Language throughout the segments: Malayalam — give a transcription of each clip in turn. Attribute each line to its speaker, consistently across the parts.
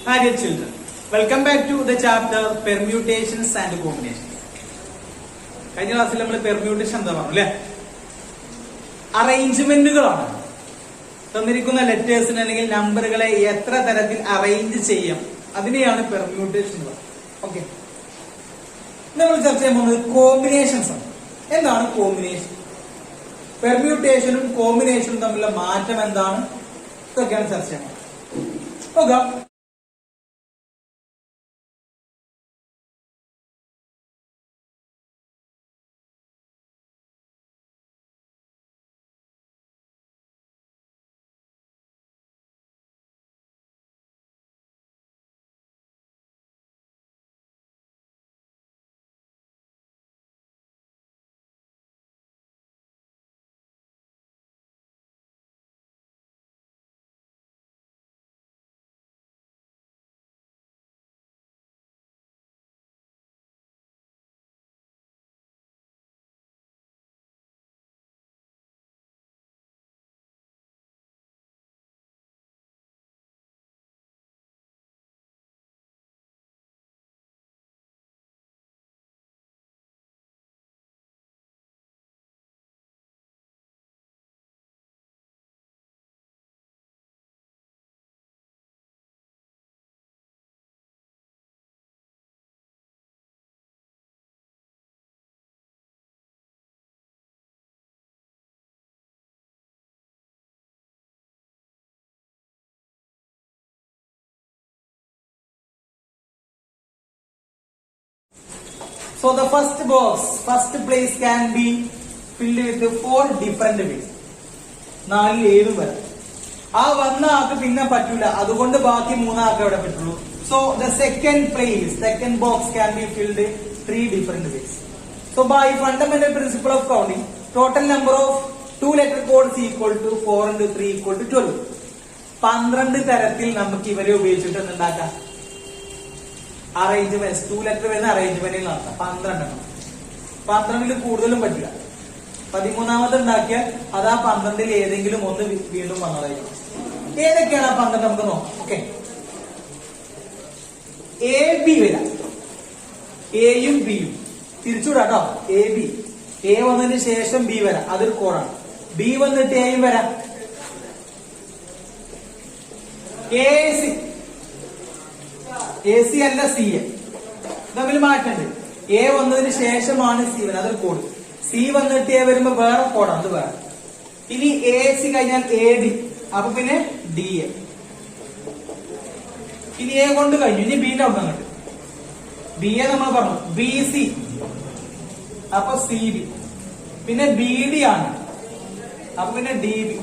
Speaker 1: Hi dear children, welcome back to the chapter Permutations and Combinations. കഴിഞ്ഞ ക്ലാസ്സിൽ നമ്മൾ പെർമ്യൂട്ടേഷൻ എന്താ പറഞ്ഞു അല്ലെ? അറേഞ്ച്മെന്റുകളാണ്. തന്നിരിക്കുന്ന ലെറ്റേഴ്സിന് അല്ലെങ്കിൽ നമ്പറുകളെ എത്ര തരത്തിൽ അറേഞ്ച് ചെയ്യാം അതിനെയാണ് പെർമ്യൂട്ടേഷൻ. ഓക്കെ, നമ്മൾ ചർച്ച ചെയ്യാൻ പോകുന്നത് കോമ്പിനേഷൻസ് ആണ്. എന്താണ് കോമ്പിനേഷൻ? പെർമ്യൂട്ടേഷനും കോമ്പിനേഷനും തമ്മിലുള്ള മാറ്റം എന്താണ്? ഇതൊക്കെയാണ് ചർച്ച ചെയ്യുന്നത്. നോക്കാം. So the first box, first place can be filled with 4 different ways. 4 ഏതും വരാം. ആ വന്ന ആൾക്ക് പിന്നെ പറ്റൂല, അതുകൊണ്ട് ബാക്കി 3 ആൾക്ക് അവിടെ പറ്റുള്ളൂ. So the second place, second box can be filled 3 different ways. So by fundamental principle of counting, total number of 2 letter codes equal to 4 into 3 equal to 12. 12 തരത്തിൽ നമുക്ക് ഇവരെ ഉപയോഗിച്ചിട്ട് ഉണ്ടാക്കാം അറേഞ്ച്മെന്റ്. 2 ലെറ്റർ വരുന്ന അറേഞ്ച്മെന്റിൽ നടത്താം. 12 എണ്ണം. 12 കൂടുതലും പറ്റില്ല. 13ാമത് ഉണ്ടാക്കിയാൽ അത് ആ 12 ഏതെങ്കിലും ഒന്ന് വീണ്ടും വന്നതായിരിക്കും. ഏതൊക്കെയാണ് ആ 12 നമുക്ക് നോക്കാം. ഓക്കെ, എ ബി വരാം. എയും ബിയും തിരിച്ചുവിടാട്ടോ. എ ബി, എ വന്നതിന് ശേഷം ബി വരാം, അതൊരു കോഡാണ്. ബി വന്നിട്ട് എയും വരാം. എ സി, എ സി അല്ല സി എ, തമ്മിൽ മാറ്റുണ്ട്. എ വന്നതിന് ശേഷമാണ് സി വരാൻ, അതൊരു കോഡ്. സി വന്നിട്ട് എ വരുമ്പോ വേറെ കോഡാണ്, അത് വേറെ. ഇനി എ സി കഴിഞ്ഞാൽ എ ഡി, അപ്പൊ പിന്നെ ഡി എ. ഇനി എ കൊണ്ട് കഴിഞ്ഞു, ഇനി ബിന്റെ അവിടെ അങ്ങോട്ട്. ബി എ നമ്മൾ പറഞ്ഞു, ബി സി, അപ്പൊ സി ബി. പിന്നെ ബി ഡി ആണ്, അപ്പൊ പിന്നെ D B.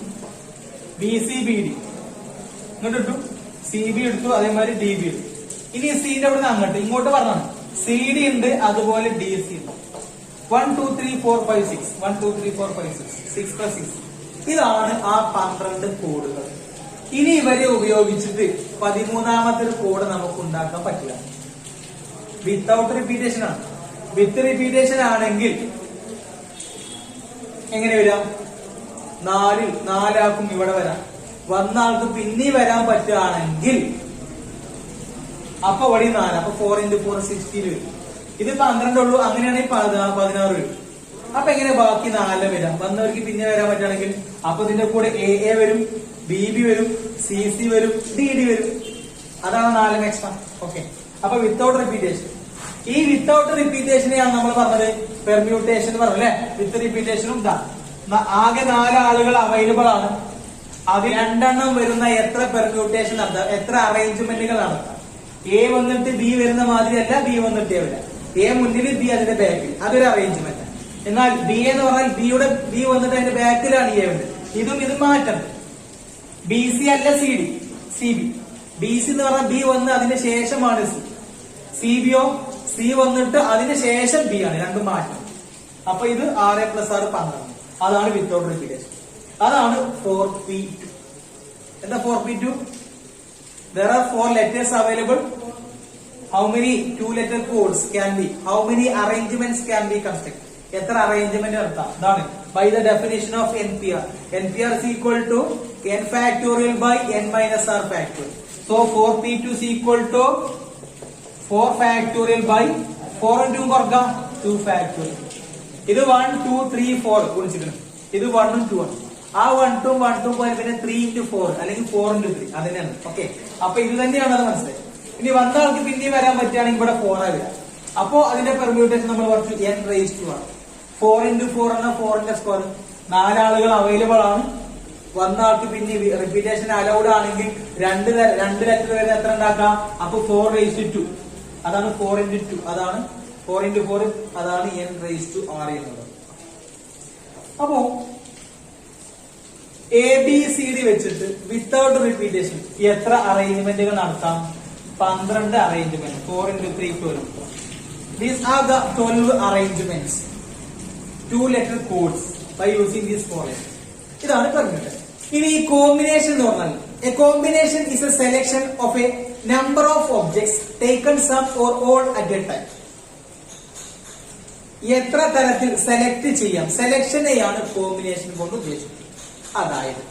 Speaker 1: B C B D ഇങ്ങോട്ട് ഇട്ടു, സി ബി എടുത്തു, അതേമാതിരി ഡി ബി എടുത്തു. ഇനി സിന്റെ അവിടെ നിന്ന് അങ്ങോട്ട് ഇങ്ങോട്ട് പറഞ്ഞാണ് സി ഡി ഉണ്ട്, അതുപോലെ ഡി സി ഉണ്ട്. 1 2 3 4 5 6 1 2 3 4 5 6 6 + 6. ഇതാണ് ആ 12 കോഡുകൾ. ഇനി ഇവരെ ഉപയോഗിച്ചിട്ട് 13ാമത്തെ ഒരു കോഡ് നമുക്ക് ഉണ്ടാക്കാൻ പറ്റില്ല. വിത്തൗട്ട് റിപ്പീറ്റേഷൻ ആണ്. വിത്ത് റിപ്പീറ്റേഷൻ ആണെങ്കിൽ എങ്ങനെ വരാം? 4 ആൾക്കും ഇവിടെ വരാം. വന്ന ആൾക്ക് പിന്നെ വരാൻ പറ്റുകയാണെങ്കിൽ അപ്പൊ വഴി 4, അപ്പൊ 4 × 4 16 വരും. ഇത് 12 ഉള്ളൂ, അങ്ങനെയാണെങ്കിൽ 16 വരും. അപ്പൊ എങ്ങനെ ബാക്കി 4 വരാം? വന്നവർക്ക് പിന്നെ വരാൻ പറ്റുകയാണെങ്കിൽ അപ്പൊ ഇതിന്റെ കൂടെ എ എ വരും, ബി ബി വരും, സി സി വരും, ഡി ഡി വരും. അതാണ് 4 എക്സ്ട്രാ. ഓക്കെ, അപ്പൊ വിത്തൗട്ട് റിപ്പീറ്റേഷൻ. ഈ വിത്തൗട്ട് റിപ്പീറ്റേഷനെയാണ് നമ്മൾ പറഞ്ഞത് പെർമ്യൂട്ടേഷൻ പറഞ്ഞു അല്ലെ? വിത്ത് റിപ്പീറ്റേഷനും ആകെ 4 ആളുകൾ അവൈലബിൾ ആണ്. അതിൽ 2 എണ്ണം വരുന്ന എത്ര പെർമ്യൂട്ടേഷൻ നടത്താം, എത്ര അറേഞ്ച്മെന്റുകൾ നടത്താം. എ വന്നിട്ട് ബി വരുന്ന മാതിരിയല്ല ബി വന്നിട്ട് എ വരാം. എ മുന്നിൽ, ബി അതിന്റെ ബാക്കിൽ, അതൊരു അറേഞ്ച്മെന്റ്. എന്നാൽ ബി എന്ന് പറഞ്ഞാൽ ബി വന്നിട്ട് അതിന്റെ ബാക്കിലാണ് എ വരുന്നത്. ഇതും മാറ്റം. ബി സി അല്ല C D, C B. B C എന്ന് പറഞ്ഞാൽ ബി വന്ന് അതിന് ശേഷമാണ് സി. സി ബിയോ സി വന്നിട്ട് അതിന് ശേഷം ബി ആണ്, രണ്ടും മാറ്റം. അപ്പൊ ഇത് 6 + 6 12. അതാണ് വിത്തൗട്ട് റിപ്പീറ്റേഷൻ. അതാണ് 4p2. എന്താ 4p2? There are 4 letters available. How many 2 letter codes can be? How many arrangements can be constructed? എത്ര അറേഞ്ച്മെന്റ് നടത്താം? ഇതാണ് by the definition of NPR. NPR is equal to n factorial by n minus r factorial. So 4p2 is equal to 4 factorial by 4 into കുറക്ക 2 factorial. ഇത് 1 2 3 4 ഗുണിച്ചിട്ടുണ്ട്. ഇത് 1 ഉം 2 ആണ്. ആ 1 2 1 2 പോലെ പിന്നെ 3 into 4 അല്ലെങ്കിൽ 4 into 3 അതന്നെയാണ്. ഓക്കെ, അപ്പൊ ഇത് തന്നെയാണ് അത് മനസ്സിലായി. ഇനി വന്ന ആൾക്ക് പിന്നെയും വരാൻ പറ്റുകയാണെങ്കിൽ ഇവിടെ 4 ആ വരിക. അപ്പോ അതിന്റെ പെർമ്യൂട്ടേഷൻ നമ്മൾ പറഞ്ഞു n raised to ആണ്. 4 into 4 എന്ന 4 ന്റെ സ്ക്വയർ. 4 ആളുകൾ അവൈലബിൾ ആണ്. വന്ന ആൾക്ക് പിന്നെ റിപ്പീറ്റേഷൻ അലൗഡ് ആണെങ്കിൽ രണ്ട് ലെറ്റർ വരുന്ന എത്ര ഉണ്ടാക്കാം? അപ്പൊ 4 raised to 2 അതാണ് 4 into 2 അതാണ് 4 into 4 അതാണ് n raised to r എന്നുള്ളത്. അപ്പോ ABCD വെച്ചിട്ട് വിത്തൗട്ട് റിപ്പീറ്റേഷൻ എത്ര അറേഞ്ച്മെന്റുകൾ നടത്താം? 12 arrangement. 4 into 3 12. These are the 12 arrangements. 2 letter codes by using these formulas. ഇതാണ് പറഞ്ഞത്. ഇനി ഈ കോമ്പിനേഷൻ എന്ന് പറഞ്ഞാൽ a combination is a selection of a number of objects taken some or all at a time. എത്ര തരത്തിൽ സെലക്ട് ചെയ്യാം? സെലക്ഷനെയാണ് കോമ്പിനേഷൻ കൊണ്ട് ഉദ്ദേശിക്കുന്നത്. അതായത്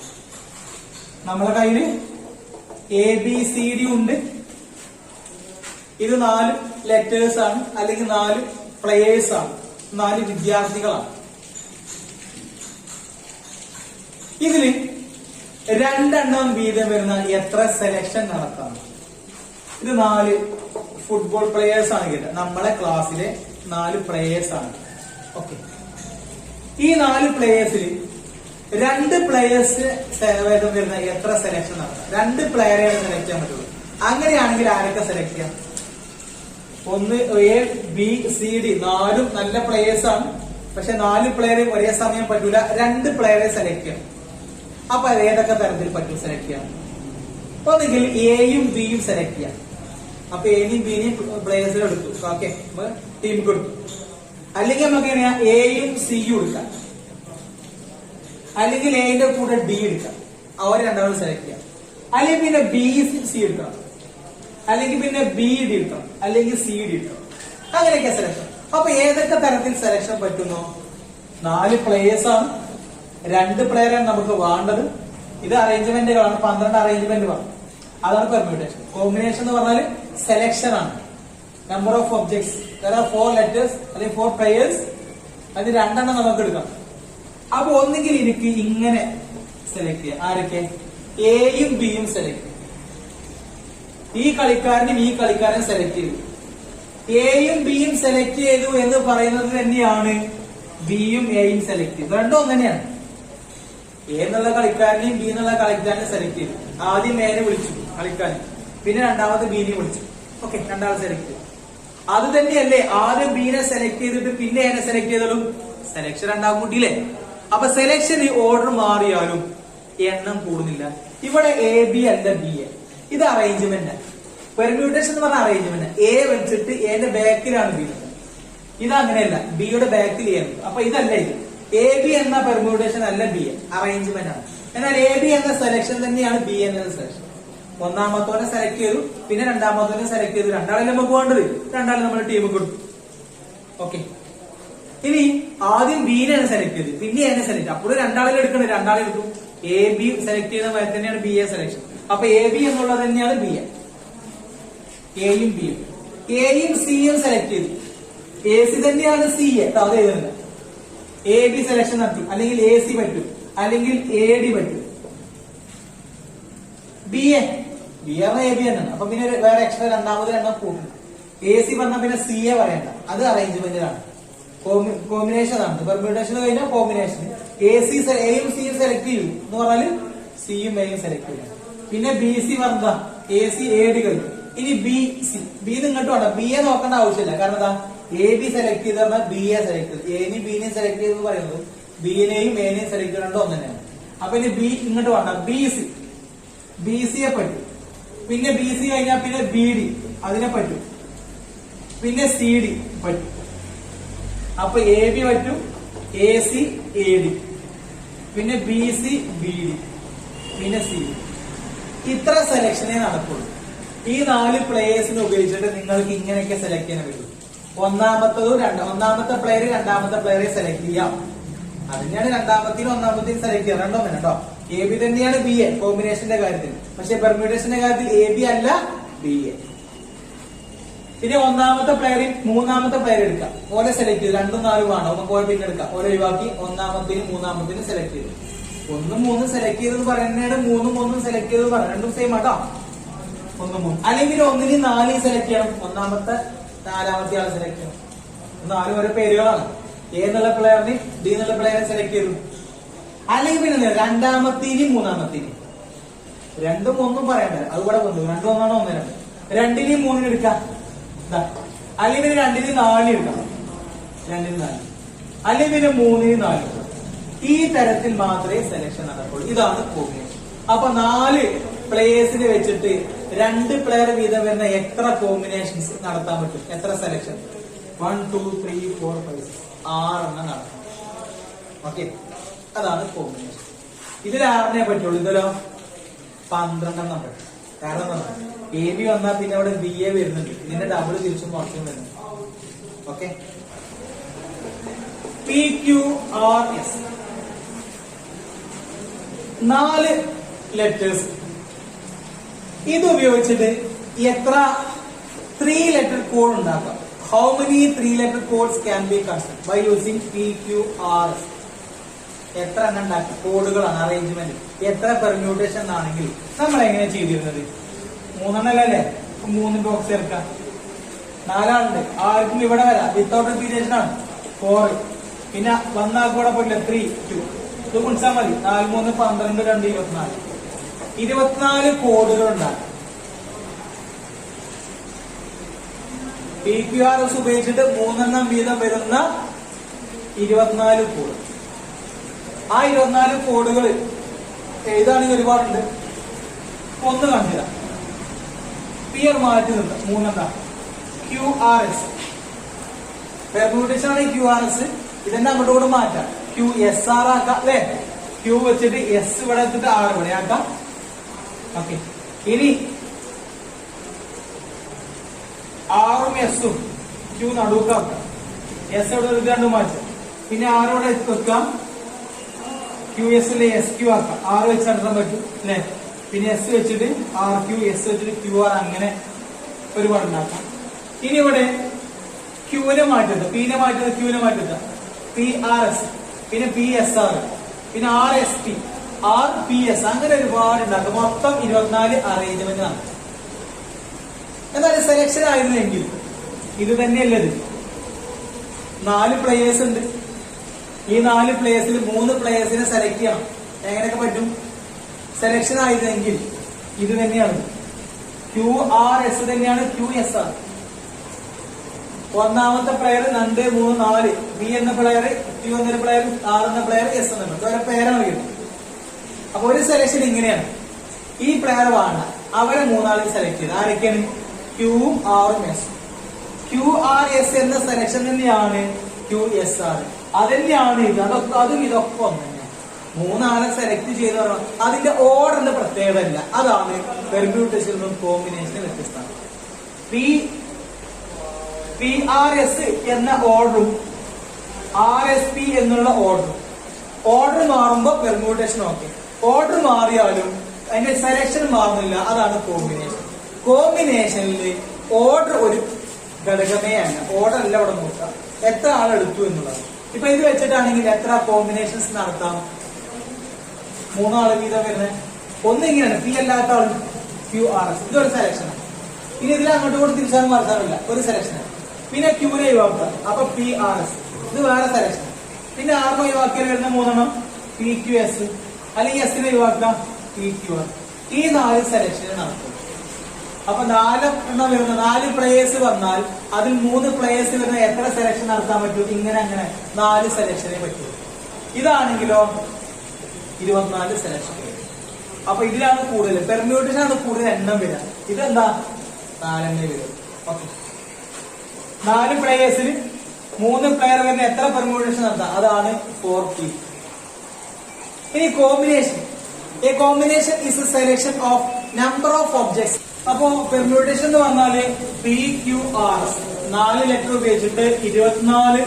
Speaker 1: നമ്മുടെ കയ്യിൽ ABCD ഉണ്ട്. ഇത് 4 ലെറ്റേഴ്സ് ആണ് അല്ലെങ്കിൽ 4 പ്ലേയേഴ്സ് ആണ്, 4 വിദ്യാർത്ഥികളാണ്. ഇതില് 2 എണ്ണം വീതം വരുന്ന എത്ര സെലക്ഷൻ നടത്താം? ഇത് 4 ഫുട്ബോൾ പ്ലേയേഴ്സ് ആണ് കേട്ടോ, നമ്മളെ ക്ലാസ്സിലെ 4 പ്ലേയേഴ്സ് ആണ്. ഓക്കെ, ഈ 4 പ്ലേയേഴ്സിൽ 2 പ്ലേയേഴ്സ് വീതം വരുന്ന എത്ര സെലക്ഷൻ നടത്താം? 2 പ്ലെയറെ സെലക്ട് ചെയ്യാൻ പറ്റുള്ളൂ. അങ്ങനെയാണെങ്കിൽ ആരൊക്കെ സെലക്ട് ചെയ്യാം? ഒന്ന് ABCD 4 നല്ല പ്ലേയേഴ്സ് ആണ്. പക്ഷെ 4 പ്ലെയറെ ഒരേ സമയം പറ്റൂല. 2 പ്ലെയറെ സെലക്ട് ചെയ്യണം. അപ്പൊ അത് ഏതൊക്കെ തരത്തിൽ പറ്റും സെലക്ട് ചെയ്യാം? ഒന്നുകിൽ എയും ബിയും സെലക്ട് ചെയ്യാം. അപ്പൊ എയും ബിയും പ്ലേയേഴ്സിൽ എടുത്തു. ഓക്കെ, ടീം കൊടുത്തു. അല്ലെങ്കിൽ നമുക്ക് എങ്ങനെയാ എയും സിയും എടുക്കാം. അല്ലെങ്കിൽ എന്റെ കൂടെ ഡി എടുക്കാം. അവർ രണ്ടാമത് സെലക്ട് ചെയ്യാം. അല്ലെങ്കിൽ പിന്നെ ബി സി എടുക്കാം. അല്ലെങ്കിൽ പിന്നെ ബി ഡി എടുക്കണം. അല്ലെങ്കിൽ സി ഡി എടുക്കണം. അങ്ങനെയൊക്കെ സെലക്ഷൻ. അപ്പൊ ഏതൊക്കെ തരത്തിൽ സെലക്ഷൻ പറ്റുന്നു? 4 പ്ലേയേഴ്സ് ആണ്, 2 പ്ലെയറാണ് നമുക്ക് വേണ്ടത്. ഇത് അറേഞ്ച്മെന്റുകളാണ്, 12 അറേഞ്ച്മെന്റ് വേണം. അതാണ് പെർമ്യൂട്ടേഷൻ. കോമ്പിനേഷൻ എന്ന് പറഞ്ഞാൽ സെലക്ഷൻ ആണ്. നമ്പർ ഓഫ് ഒബ്ജക്ട്സ്, 4 ലെറ്റേഴ്സ് അല്ലെങ്കിൽ 4 പ്ലെയേഴ്സ്, അത് 2 എണ്ണം നമുക്ക് എടുക്കാം. അപ്പൊ ഒന്നുകിൽ എനിക്ക് ഇങ്ങനെ സെലക്ട് ചെയ്യാം. ആരൊക്കെ? എയും ബിയും സെലക്ട് ചെയ്യാം. ഈ കളിക്കാരനും ഈ കളിക്കാരൻ സെലക്ട് ചെയ്തു. എയും ബിയും സെലക്ട് ചെയ്തു എന്ന് പറയുന്നത് തന്നെയാണ് ബിയും എയും സെലക്ട് ചെയ്തു. രണ്ടും അങ്ങനെയാണ്. എ എന്നുള്ള കളിക്കാരനെയും ബി എന്നുള്ള കളിക്കാരനെ സെലക്ട് ചെയ്തു. ആദ്യം എനെ വിളിച്ചു കളിക്കാരൻ, പിന്നെ രണ്ടാമത് ബിനെ വിളിച്ചു. ഓക്കെ, രണ്ടാൾ സെലക്ട് ചെയ്തു. അത് തന്നെയല്ലേ ആദ്യം ബിനെ സെലക്ട് ചെയ്തിട്ട് പിന്നെ എനെ സെലക്ട് ചെയ്തോളും? സെലക്ഷൻ രണ്ടാം കൂട്ടിയില്ലേ? അപ്പൊ സെലക്ഷൻ ഓർഡർ മാറിയാലും എണ്ണം കൂടുന്നില്ല. ഇവിടെ AB അല്ല BA. ഇത് അറേഞ്ച്മെന്റ്. പെർമ്യൂട്ടേഷൻ എന്ന് പറഞ്ഞ അറേഞ്ച്മെന്റ്. എ വെച്ചിട്ട് എന്റെ ബാക്കിലാണ് ബി. ഇത് അങ്ങനെയല്ല, ബിയുടെ ബാക്കിൽ എ. അപ്പൊ ഇതല്ല ഇത്. AB എന്ന പെർമ്യൂട്ടേഷൻ അല്ല BA, അറേഞ്ച്മെന്റ് ആണ്. എന്നാൽ AB എന്ന സെലക്ഷൻ തന്നെയാണ് BA എന്ന സെലക്ഷൻ. ഒന്നാമത്തോനെ സെലക്ട് ചെയ്തു, പിന്നെ രണ്ടാമത്തോനെ സെലക്ട് ചെയ്തു. രണ്ടാളെ നമുക്ക് വേണ്ടത്, രണ്ടാളെ നമ്മൾ ടീം കൊടുത്തു. ഓക്കെ, ഇനി ആദ്യം ബിനെ സെലക്ട് ചെയ്തു, പിന്നെ എന്നെ സെലക്ട്. അപ്പോൾ രണ്ടാളെ എടുക്കണം, രണ്ടാളെ എടുത്തു. AB സെലക്ട് ചെയ്ത പോലെ തന്നെയാണ് BA സെലക്ഷൻ. അപ്പൊ AB എന്നുള്ളത് തന്നെയാണ് BA. എയും ബിയും, എയും സിയും സെലക്ട് ചെയ്തു. AC തന്നെയാണ് CA. അത് എഴുതുന്നില്ല. AB സെലക്ഷൻ നടത്തി, അല്ലെങ്കിൽ AC പറ്റും, അല്ലെങ്കിൽ AD പറ്റും. BA പറഞ്ഞ AB എന്നാണ്. അപ്പൊ പിന്നെ വേറെ എക്സ്ട്രാ രണ്ടാമത് എണ്ണം കൂട്ടണം. AC പറഞ്ഞ പിന്നെ CA പറയണ്ട. അത് അറേഞ്ച്മെന്റിലാണ്, കോമ്പിനേഷൻ ആണ്. പെർമ്യൂട്ടേഷൻ കഴിഞ്ഞാൽ കോമ്പിനേഷൻ. എയും സിയും സെലക്ട് ചെയ്യും എന്ന് പറഞ്ഞാല് സിയും എയും സെലക്ട് ചെയ്യും. പിന്നെ BC പറഞ്ഞ AC AD കഴിഞ്ഞു. ഇനി BC, ബി ഇങ്ങോട്ട് വേണ്ട. BA നോക്കേണ്ട ആവശ്യമില്ല. കാരണം എന്താ? AB സെലക്ട് ചെയ്ത് പറഞ്ഞാൽ BA സെലക്ട് ചെയ്തു. എനെയും ബിനെയും സെലക്ട് ചെയ്ത് പറയുന്നത് ബിനെയും എനെയും സെലക്ട് ചെയ്യണ്ടോ ഒന്ന് തന്നെയാണ്. അപ്പൊ ഇനി ബി ഇങ്ങോട്ട് വേണ്ട. BCയെ പറ്റും. പിന്നെ BC കഴിഞ്ഞാൽ പിന്നെ BD അതിനെ പറ്റും. പിന്നെ CD പറ്റും. അപ്പൊ AB പറ്റും, AC AD, പിന്നെ BC BD, പിന്നെ CD. ഇത്ര സെലക്ഷനേ നടക്കുള്ളൂ. ഈ 4 പ്ലേയേഴ്സിനെ ഉപയോഗിച്ചിട്ട് നിങ്ങൾക്ക് ഇങ്ങനെയൊക്കെ സെലക്ട് ചെയ്യാൻ പറ്റും. ഒന്നാമത്തെ പ്ലെയർ രണ്ടാമത്തെ പ്ലെയറെ സെലക്ട് ചെയ്യാം. അതിനെയാണ് രണ്ടാമത്തേനും ഒന്നാമത്തേനും സെലക്ട് ചെയ്യാം. രണ്ടോ കേട്ടോ. AB തന്നെയാണ് BA കോമ്പിനേഷന്റെ കാര്യത്തിൽ. പക്ഷെ പെർമ്യൂട്ടേഷന്റെ കാര്യത്തിൽ എ ബി അല്ല ബി എ. ഇനി ഒന്നാമത്തെ പ്ലെയറിൽ മൂന്നാമത്തെ പ്ലെയർ എടുക്കാം. ഓലെ സെലക്ട് ചെയ്ത് 2 4 വേണം. ഒന്ന് പോയി പിന്നെ എടുക്കാം. ഓലെ ഒഴിവാക്കി ഒന്നാമത്തേനും മൂന്നാമത്തേനും സെലക്ട് ചെയ്തു. 1 3 സെലക്ട് ചെയ്തെന്ന് പറയുന്നതിന് 3 3 സെലക്ട് ചെയ്ത് പറയാം. രണ്ടും സെയിം ആട്ടോ. 1 3 അല്ലെങ്കിൽ 1 4 സെലക്ട് ചെയ്യണം. ഒന്നാമത്തെ 4ാമത്തെ ആളെ സെലക്ട് ചെയ്യണം. 4 ഓരോ പേരുകളാണ്. എ എന്നുള്ള പ്ലെയറിന് ഡി എന്നുള്ള പ്ലെയറെ സെലക്ട് ചെയ്തു. അല്ലെങ്കിൽ പിന്നെ രണ്ടാമത്തേനും മൂന്നാമത്തേനും 2 1 പറയണ്ട. അതുകൂടെ വന്നു 2 1 1 2 2നെയും 3 എടുക്കാം. അല്ലെങ്കിൽ 2 4 എടുക്കാം. 2 4 അല്ലെങ്കിൽ പിന്നെ 3 4. ഈ തരത്തിൽ മാത്രമേ സെലക്ഷൻ നടക്കുള്ളൂ. ഇതാണ് കോമ്പിനേഷൻ. അപ്പൊ 4 പ്ലേയേഴ്സിന് വെച്ചിട്ട് 2 പ്ലെയർ വീതം വരുന്ന എത്ര കോമ്പിനേഷൻസ് നടത്താൻ പറ്റും? എത്ര സെലക്ഷൻ? 1 2 3 4 5 6 എണ്ണം നടത്താം. ഓക്കെ, അതാണ് കോമ്പിനേഷൻ. ഇതിൽ 6 പറ്റുള്ളൂ. ഇതിലോ 12 എണ്ണം പറ്റും. കാരണം എന്താ, എ ബി വന്നാൽ പിന്നെ അവിടെ ബി എ വരുന്നുണ്ട്. ഇതിന്റെ ഡബിൾ തിരിച്ചും മറിച്ചും വരുന്നുണ്ട്. Okay, P Q R S 4 letters. ഇത് ഉപയോഗിച്ചിട്ട് എത്ര 3 ലെറ്റർ കോഡ് ഉണ്ടാക്കാം? How many 3 letter codes can be construct by using P Q R S? എത്ര എണ്ണം ഉണ്ടാക്കി കോഡുകളാണ് അറേഞ്ച്മെന്റ്, എത്ര പെർമ്യൂട്ടേഷൻ ആണെങ്കിൽ നമ്മൾ എങ്ങനെ ചെയ്തിരുന്നത്? 3 എണ്ണല്ലേ? 3 ബോക്സ് ചേർക്കാം. 4 ആളുണ്ട്. ആർക്കും ഇവിടെ വരാം. വിത്തൗട്ട് റിപ്പീറ്റേഷൻ ആണ് 4. പിന്നെ വന്നാൽ കൂടെ പോയില്ല 3 2. ഇത് കുടിച്ചാൽ മതി. 4 3 12 2 24. 24 കോഡുകൾ ഉണ്ടാകും. പി ക്യു ആർ എസ് ഉപയോഗിച്ചിട്ട് 3 എണ്ണം വീതം വരുന്ന 24 കോഡ്. ആ 24 കോഡുകൾ എഴുതാണെങ്കിൽ ഒരുപാടുണ്ട്. ഒന്ന് കാണിച്ചില്ല. പിയർ മാറ്റി നിർത്താം. 3 എണ്ണം ക്യു ആർ എസ് പെർമ്യൂട്ടേഷൻ ആണ്. ക്യു ആർ എസ് ഇതെന്നെ അങ്ങോട്ട് കൂടെ മാറ്റാം. ക്യു എസ് ആർ ആക്കാം അല്ലെ? ക്യൂ വെച്ചിട്ട് എസ് ഇവിടെ എടുത്തിട്ട് ആർ ഇവിടെ ആക്കാം. ഓക്കെ, ഇനി ആറും എസും ക്യൂ നടുക്കാക്കാം. എസ് ഇവിടെ എടുത്ത് രണ്ടും മാറ്റാം. പിന്നെ ആറോടെ വെക്കാം. ക്യൂ എസ് എസ് ക്യൂ ആക്കാം. 6 വെച്ച് നടത്താൻ പറ്റും അല്ലെ? പിന്നെ എസ് വെച്ചിട്ട് ആർ ക്യൂ, എസ് വെച്ചിട്ട് ക്യൂ ആർ, അങ്ങനെ ഒരുപാട് ഉണ്ടാക്കാം. ഇനി ഇവിടെ ക്യൂവിനെ മാറ്റരുത്, പിനെ മാറ്റരുത്, ക്യൂവിനെ മാറ്റരുത്. പി ആർ എസ്, പിന്നെ പി എസ് ആർ, പിന്നെ R S P, R P S, അങ്ങനെ ഒരുപാട് ഉണ്ടാക്കും. മൊത്തം 24 അറേഞ്ച്മെന്റ് ആണ്. എന്നാൽ സെലക്ഷൻ ആയിരുന്നെങ്കിൽ ഇത് തന്നെയല്ലത്. 4 പ്ലേയേഴ്സ് ഉണ്ട്. ഈ 4 പ്ലേയേഴ്സിൽ 3 പ്ലേയേഴ്സിനെ സെലക്ട് ചെയ്യണം. എങ്ങനെയൊക്കെ പറ്റും? സെലക്ഷൻ ആയിരുന്നെങ്കിൽ ഇത് തന്നെയാണ്. ക്യു ആർ എസ് തന്നെയാണ് ക്യു എസ് ആർ. ഒന്നാമത്തെ പ്ലെയർ 2 3 4, ബി എന്ന പ്ലെയർ, ക്യു എന്ന പ്ലെയർ, ആർ എന്ന പ്ലെയർ, എസ് എന്ന പ്ലെയർ, പേരാണ് വരുന്നത്. അപ്പൊ ഒരു സെലക്ഷൻ ഇങ്ങനെയാണ്. ഈ പ്ലെയർ വേണ്ട, അവരെ 3 ആളെ സെലക്ട് ചെയ്ത്. ആരൊക്കെയാണ്? ക്യൂവും ആറും എസ്. ക്യു ആർ എസ് എന്ന സെലക്ഷൻ തന്നെയാണ് ക്യു എസ് ആർ. അതന്നെയാണ് ഇത്. അതും ഇതൊക്കെ ഒന്ന് തന്നെയാണ്. 3 ആളെ സെലക്ട് ചെയ്ത് പറഞ്ഞാൽ അതിന്റെ ഓർഡറിന്റെ പ്രത്യേകത ഇല്ല. അതാണ് പെർമ്യൂട്ടേഷനും കോമ്പിനേഷനും വ്യത്യസ്തമാണ്. പി ആർ എസ് എന്ന ഓർഡറും ആർ എസ് പി എന്നുള്ള ഓർഡറും, ഓർഡർ മാറുമ്പോ പെർമ്യൂട്ടേഷൻ ഓക്കെ. ഓർഡർ മാറിയാലും അതിന്റെ സെലക്ഷൻ മാറുന്നില്ല. അതാണ് കോമ്പിനേഷൻ. കോമ്പിനേഷനിൽ ഓർഡർ ഒരു ഘടകമേ അല്ല. ഓർഡർ അല്ല ഇവിടെ നോക്കാം, എത്ര ആളെടുത്തു എന്നുള്ളത്. ഇപ്പൊ ഇത് വെച്ചിട്ടാണെങ്കിൽ എത്ര കോമ്പിനേഷൻസ് നടത്താം? 3 ആള് വീതം വരുന്നത്. ഒന്നിങ്ങനെയാണ്, പി അല്ലാത്ത ആൾ ക്യു ആർ എസ്, ഇതൊരു സെലക്ഷനാണ്. ഇനി ഇതിൽ അങ്ങോട്ട് കൂടെ തിരിച്ചാലും മറക്കാറില്ല, ഒരു സെലക്ഷനാണ്. പിന്നെ ക്യൂനെ ഒഴിവാക്കുക, അപ്പൊ പി ആർ എസ്, ഇത് വേറെ സെലക്ഷൻ. പിന്നെ ആറിനെ ഒഴിവാക്കിയാൽ വരുന്ന 3 എണ്ണം പി ക്യു എസ്, അല്ലെങ്കിൽ എസിനെ ഒഴിവാക്കാം പി ക്യു ആർ. ഈ 4 സെലക്ഷൻ നടക്കും. അപ്പൊ 4 എണ്ണം വരുന്ന 4 പ്ലേയേഴ്സ് വന്നാൽ അതിൽ 3 പ്ലേയേഴ്സ് വരുന്ന എത്ര സെലക്ഷൻ നടത്താൻ പറ്റും? ഇങ്ങനെ അങ്ങനെ 4 സെലക്ഷനെ പറ്റൂ. ഇതാണെങ്കിലോ 24 സെലക്ഷൻ. അപ്പൊ ഇതിലാണ് കൂടുതൽ, പെർമ്യൂട്ടേഷൻ ആണ് കൂടുതൽ എണ്ണം വരിക. ഇതെന്താ? 4 എണ്ണേ വരും. ഓക്കെ, 4 പ്ലേയേഴ്സിൽ 3 പ്ലെയർ വരുന്ന എത്ര പെർമ്യൂട്ടേഷൻ നടത്താം? അതാണ് 4P. ഇനി combination. A combination is a selection of number of objects. അപ്പോ പെർമ്യൂട്ടേഷൻ എന്ന് പറഞ്ഞാല് P Q R S 4 letter ഉപയോഗിച്ചിട്ട് 24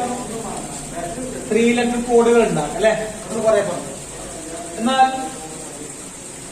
Speaker 1: 3 ലെറ്റർ കോഡുകൾ ഉണ്ടാകും അല്ലെ? അത് കുറെ പറഞ്ഞു. എന്നാൽ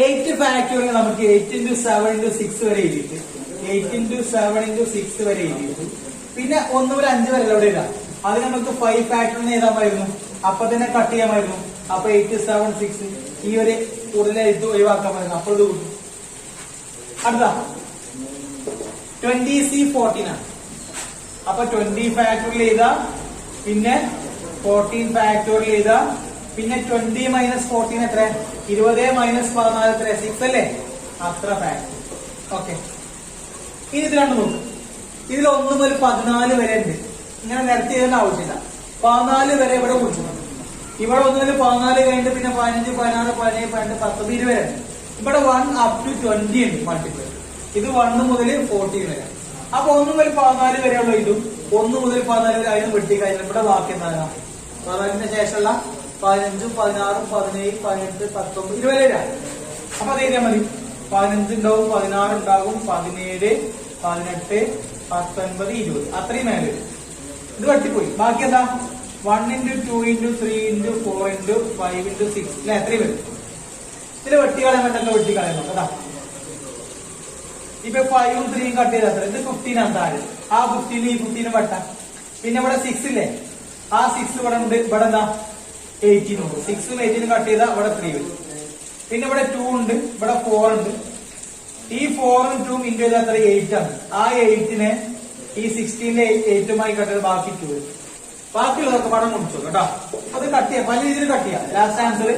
Speaker 1: 8 ഫാക്ടോറിയൽ നമുക്ക് 8 into 7 into 6 വരെ എഴുതിയിട്ട് 8 into 7 into 6 വരെ എഴുതിയിട്ട് പിന്നെ 1 മുതൽ 5 വരെ എവിടെ ഇടാം. അത് നമുക്ക് 5 ഫാക്ടോറിയൽ എഴുതാമായിരുന്നു. അപ്പൊ തന്നെ കട്ട് ചെയ്യാമായിരുന്നു. അപ്പൊ 8 7 6 ഈ ഒരു കൂടുതൽ എഴുത്ത് ഒഴിവാക്കാമായിരുന്നു. അപ്പോൾ ഇത് കൂട്ടും. അടുത്ത 20C 14 ആണ്. അപ്പൊ 20 ഫാക്ടോറിയൽ എഴുതാ, പിന്നെ 14 ഫാക്ടോറിയൽ എഴുതാ, പിന്നെ 20 മൈനസ് 14 എത്ര? 20 മൈനസ് 14 എത്ര? 6 അല്ലേ? അത്ര ഫാക്ടർ. ഓക്കെ, ഇനി ഇത് രണ്ടും നോക്കും. ഇതിൽ 1 മുതൽ 14 വരെ ഉണ്ട്. ഇങ്ങനെ നിരത്തി ചെയ്യേണ്ട ആവശ്യമില്ല. 14 വരെ ഇവിടെ കുറിച്ചിട്ടുണ്ട്. ഇവിടെ 1 മുതൽ 14 കഴിഞ്ഞിട്ട് പിന്നെ 15 16 17 18 19 20 വരെ ഉണ്ട്. ഇവിടെ 1 up to 20 ഉണ്ട് മൾട്ടിപ്ലൈ. ഇത് 1 മുതൽ 14 വരെ. അപ്പൊ 1 മുതൽ 14 വരെയുള്ള ഇതും 1 മുതൽ 14 വരെ അതിന് വെട്ടി കഴിഞ്ഞാൽ ഇവിടെ ബാക്കി എന്താണ്? 14ന് ശേഷമുള്ള 15 16 17 18 19 20 വരെ. അപ്പൊ അത് എഴുതിയാൽ മതി. 15 ഉണ്ടാവും, 16 ഉണ്ടാകും, 17 18 19 20 അത്രയും മേലെ. ഇത് വെട്ടിപ്പോയി. ബാക്കി എന്താ? 1 into 2 into 3 into 4 into 5 into 6 അല്ലെ? എത്രയും വരും. ഇതിൽ വെട്ടിക്കളയാൻ വേണ്ടല്ലോ, വെട്ടിക്കളയാൻ നോക്കാം. ഇപ്പൊ 5ഉം 3ഉം കട്ട് ചെയ്ത ഇത് 15 ആണ് താഴെ. ആ 15 ഈ 15 വെട്ടാം. പിന്നെ ഇവിടെ 6 ഇല്ലേ? ആ 6 ഇവിടെ ഉണ്ട്. ഇവിടെ എന്താ? 18 ഉണ്ട്. 6ഉം 18ഉം കട്ട് ചെയ്താൽ ഇവിടെ 3 വരും. പിന്നെ ഇവിടെ 2 ഉണ്ട്, ഇവിടെ 4 ഉണ്ട്. ഈ 4ഉം 2ഉം ഇൻറ്റു ചെയ്താൽ അത്ര 8 ആണ്. ആ 8നെ ഈ 16ന്റെ 8ഉമായി കട്ട് ചെയ്ത് ബാക്കി 2 വരും. ബാക്കിയുള്ളതൊക്കെ പടം മുടിച്ചു കേട്ടോ. അത് കട്ട് ചെയ്യാം, പല രീതിയിൽ കട്ട് ചെയ്യാം. Last answer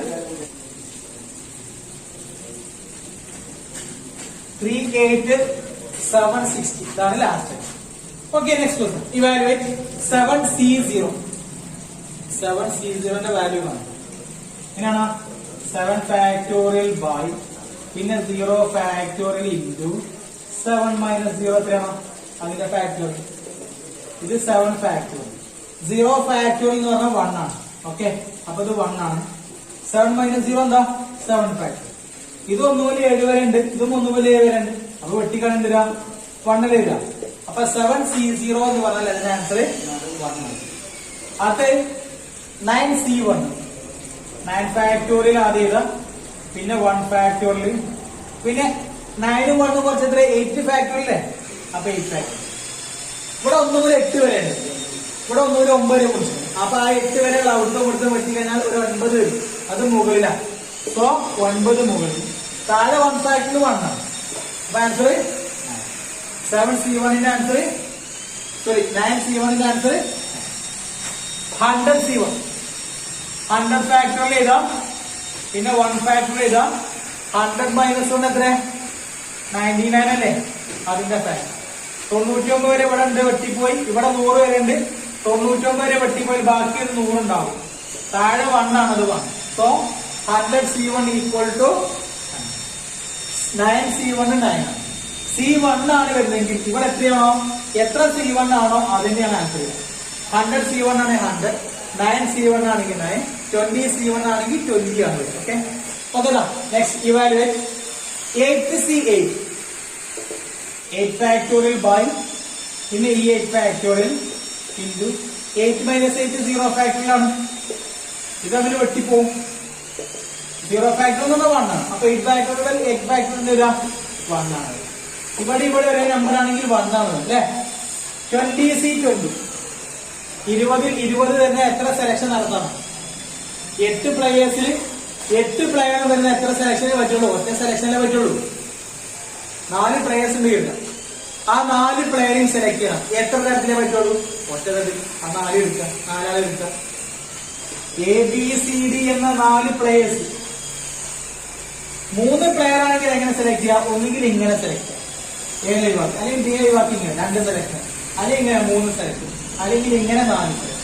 Speaker 1: 3 8 7 60. ഇതാണ് last. Okay, next question. Evaluate 7C0. 7C0 ന്റെ വാല്യൂ ആണ്. എങ്ങനെയാണ്? 7 ഫാക്ടോറിയൽ ബൈ പിന്നെ 0 ഫാക്ടോറിയൽ ഇൻറ്റു 7 മൈനസ് 0 എത്രയാണ്? അതിന്റെ ഫാക്ടോറിയൽ. ഇത് 7 ഫാക്ടോറിയൽ. 0 ഫാക്ടോറിയൽ എന്ന് പറഞ്ഞാൽ 1 ആണ്. ഓക്കെ, അപ്പൊ ഇത് 1 ആണ്. 7 മൈനസ് 0 എന്താ? 7 ഫാക്ടോറിയൽ. ഇത് 1 മുതൽ 7 വരെ ഉണ്ട്, ഇതും 1 മുതൽ 7 വരെ ഉണ്ട്. അപ്പൊ വെട്ടിക്കളഞ്ഞിട്ട് 1 വരിക. അപ്പൊ 7C0 എന്ന് പറഞ്ഞാൽ അതിന്റെ ആൻസർ 1 ആണ്. അത് 9C1. 9 ഫാക്ടോറിയൽ ആദ്യം ചെയ്ത, പിന്നെ 1 ഫാക്ടോറിയൽ, പിന്നെ 9ഉം 1ഉം കുറച്ച് എത്ര? 8 ഫാക്ടോറിയൽ അല്ലേ? അപ്പൊ 8 ഫാക്ടോറിയൽ. ഇവിടെ 1 മുതൽ 8 വരെ ഉണ്ട്. ഇവിടെ 1 മുതൽ 9 വരെ കുറിച്ച്. അപ്പൊ ആ 8 വരെയുള്ള അവിടുത്തെ കൊടുത്ത് വെട്ടി കഴിഞ്ഞാൽ ഒരു 9 വരും. അത് മുകളിലാണ്. സോ 9 മുകളിൽ. താഴെ 1 ഫാക്ടറിൽ 1 ആണ്. അപ്പൊ ആൻസർ 7C1ന്റെ ആൻസർ, സോറി 9C1ന്റെ ആൻസർ 100C1. 100 ഫാക്ടറിൽ എഴുതാം, പിന്നെ 1 ഫാക്ടറിൽ എഴുതാം. 100 മൈനസ് 1 എത്ര? 99 അല്ലേ? അതിന്റെ ഫാക്ടർ. 99 വരെ ഇവിടെ ഉണ്ട്, വെട്ടിപ്പോയി. ഇവിടെ 100 വരെ ഉണ്ട്, 99 വരെ വെട്ടിപ്പോയി. ബാക്കി ഒരു 100 ഉണ്ടാവും. താഴെ 1 ആണ്, അത് 1. So 100C1 equal to 9C1 9 ആണ്. C1 ആണ് വരുന്നതെങ്കിൽ ഇവിടെ എത്രയാണോ? എത്ര C1 ആണോ അതിന്റെയാണ് ആൻസർ. 100C1 ആണെങ്കിൽ 100, 9C1 ആണെങ്കിൽ 9, 20C1 ആണെങ്കിൽ 20 ആണ് വരുന്നത്. Okay, okay. Next evaluate 8C8. 8 factorial by പിന്നെ ഈ 8 ഫാക്ടോറിയൽ ഇൻറ്റു 8 മൈനസ് 8 0 ഫാക്ടോറിയൽ ആണ്. ഇത് അങ്ങനെ വെട്ടിപ്പോവും. 0 ഫാക്ടോറിയൽ എന്ന് പറഞ്ഞാൽ 1 ആണ്. അപ്പൊ 8 ഫാക്ടോറിയൽ 8 ഫാക്ടോറിയൽ വരിക 1 ആണ്. ഇവിടെ ഒരേ നമ്പർ ആണെങ്കിൽ 1 ആണ് അല്ലെ? 20C20. 20ൽ 20 തന്നെ എത്ര സെലക്ഷൻ നടത്തണം? 8 പ്ലേയേഴ്സിൽ 8 പ്ലെയർ വരുന്ന എത്ര സെലക്ഷനേ പറ്റുള്ളൂ? ഒറ്റ സെലക്ഷനേ പറ്റുള്ളൂ. 4 പ്ലേയേഴ്സ് ഉണ്ട് കിട്ടുക. ആ 4 പ്ലെയറിങ് സെലക്ട് ചെയ്യണം. എത്ര തരത്തിലേ പറ്റുള്ളൂ? ഒറ്റ തരത്തിൽ. ആ 4 എടുക്കുക, 4 ആൾ എടുക്കുക. ABCD എന്ന 4 പ്ലേയേഴ്സ്. 3 പ്ലെയർ ആണെങ്കിൽ എങ്ങനെ സെലക്ട് ചെയ്യാം? ഒന്നുകിൽ ഇങ്ങനെ സെലക്ട് ചെയ്യാം, A ഒഴിവാക്കി, അല്ലെങ്കിൽ B ഒഴിവാക്കി ഇങ്ങനെ 2 സെലക്ഷൻ, അല്ലെങ്കിൽ ഇങ്ങനെ 3 സെലക്ഷൻ, അല്ലെങ്കിൽ ഇങ്ങനെ 4 സെലക്ഷൻ.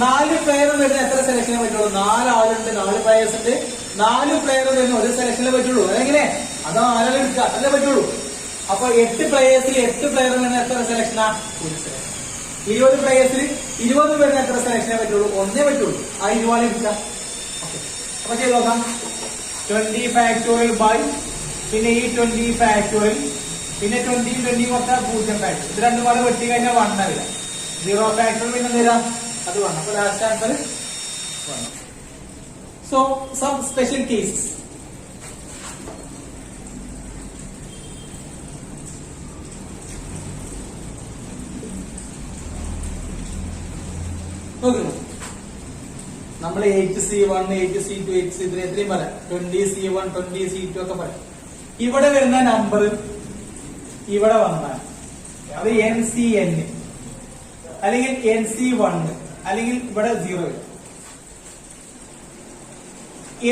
Speaker 1: 4 പ്ലെയർ വരുന്ന എത്ര സെലക്ഷനേ പറ്റുള്ളൂ? 4 ആളുണ്ട്, 4 പ്ലെയേഴ്സ് ഉണ്ട്. 4 പ്ലെയർ വരുന്ന ഒരു സെലക്ഷനേ പറ്റുള്ളൂ. അതെങ്ങനെ? അത് 4 ആൾ എടുക്കുക, അതല്ലേ പറ്റുള്ളൂ. അപ്പൊ 8 പ്ലെയേഴ്സിൽ 8 പ്ലെയർ വരുന്ന എത്ര സെലക്ഷനാ? 1 സെലക്ഷൻ. 20 പ്ലെയേഴ്സിൽ 20 വരുന്ന എത്ര സെലക്ഷനേ പറ്റുള്ളൂ? 1 പറ്റുള്ളൂ. ആ 20 ആൾ എടുക്കുക. ഓക്കെ, അപ്പൊ ചെയ്ത് നോക്കാം. 20 ഫാക്ടോറിയൽ ബൈ പിന്നെ ഈ 20 ഫാക്ടോറിയൽ പിന്നെ 20 20 കൊടുത്താൽ 0 ഫാക്ടോറിയൽ. ഇത് രണ്ടും പാടെ വെട്ടി കഴിഞ്ഞാൽ 1 വരിക. 0 ഫാക്ടോറിയൽ പിന്നെ എന്താ അത് 1. അപ്പൊ last answer 1. So some special cases. നോക്കുന്നു. നമ്മൾ 8C1, 8C2, 8C3 എത്രയും പറയാം. 20C1, 20C2 ഒക്കെ പറയാം. ഇവിടെ വരുന്ന നമ്പർ ഇവിടെ വന്നാൽ അത് NCN അല്ലെങ്കിൽ NC1 അല്ലെങ്കിൽ ഇവിടെ 0 വരും.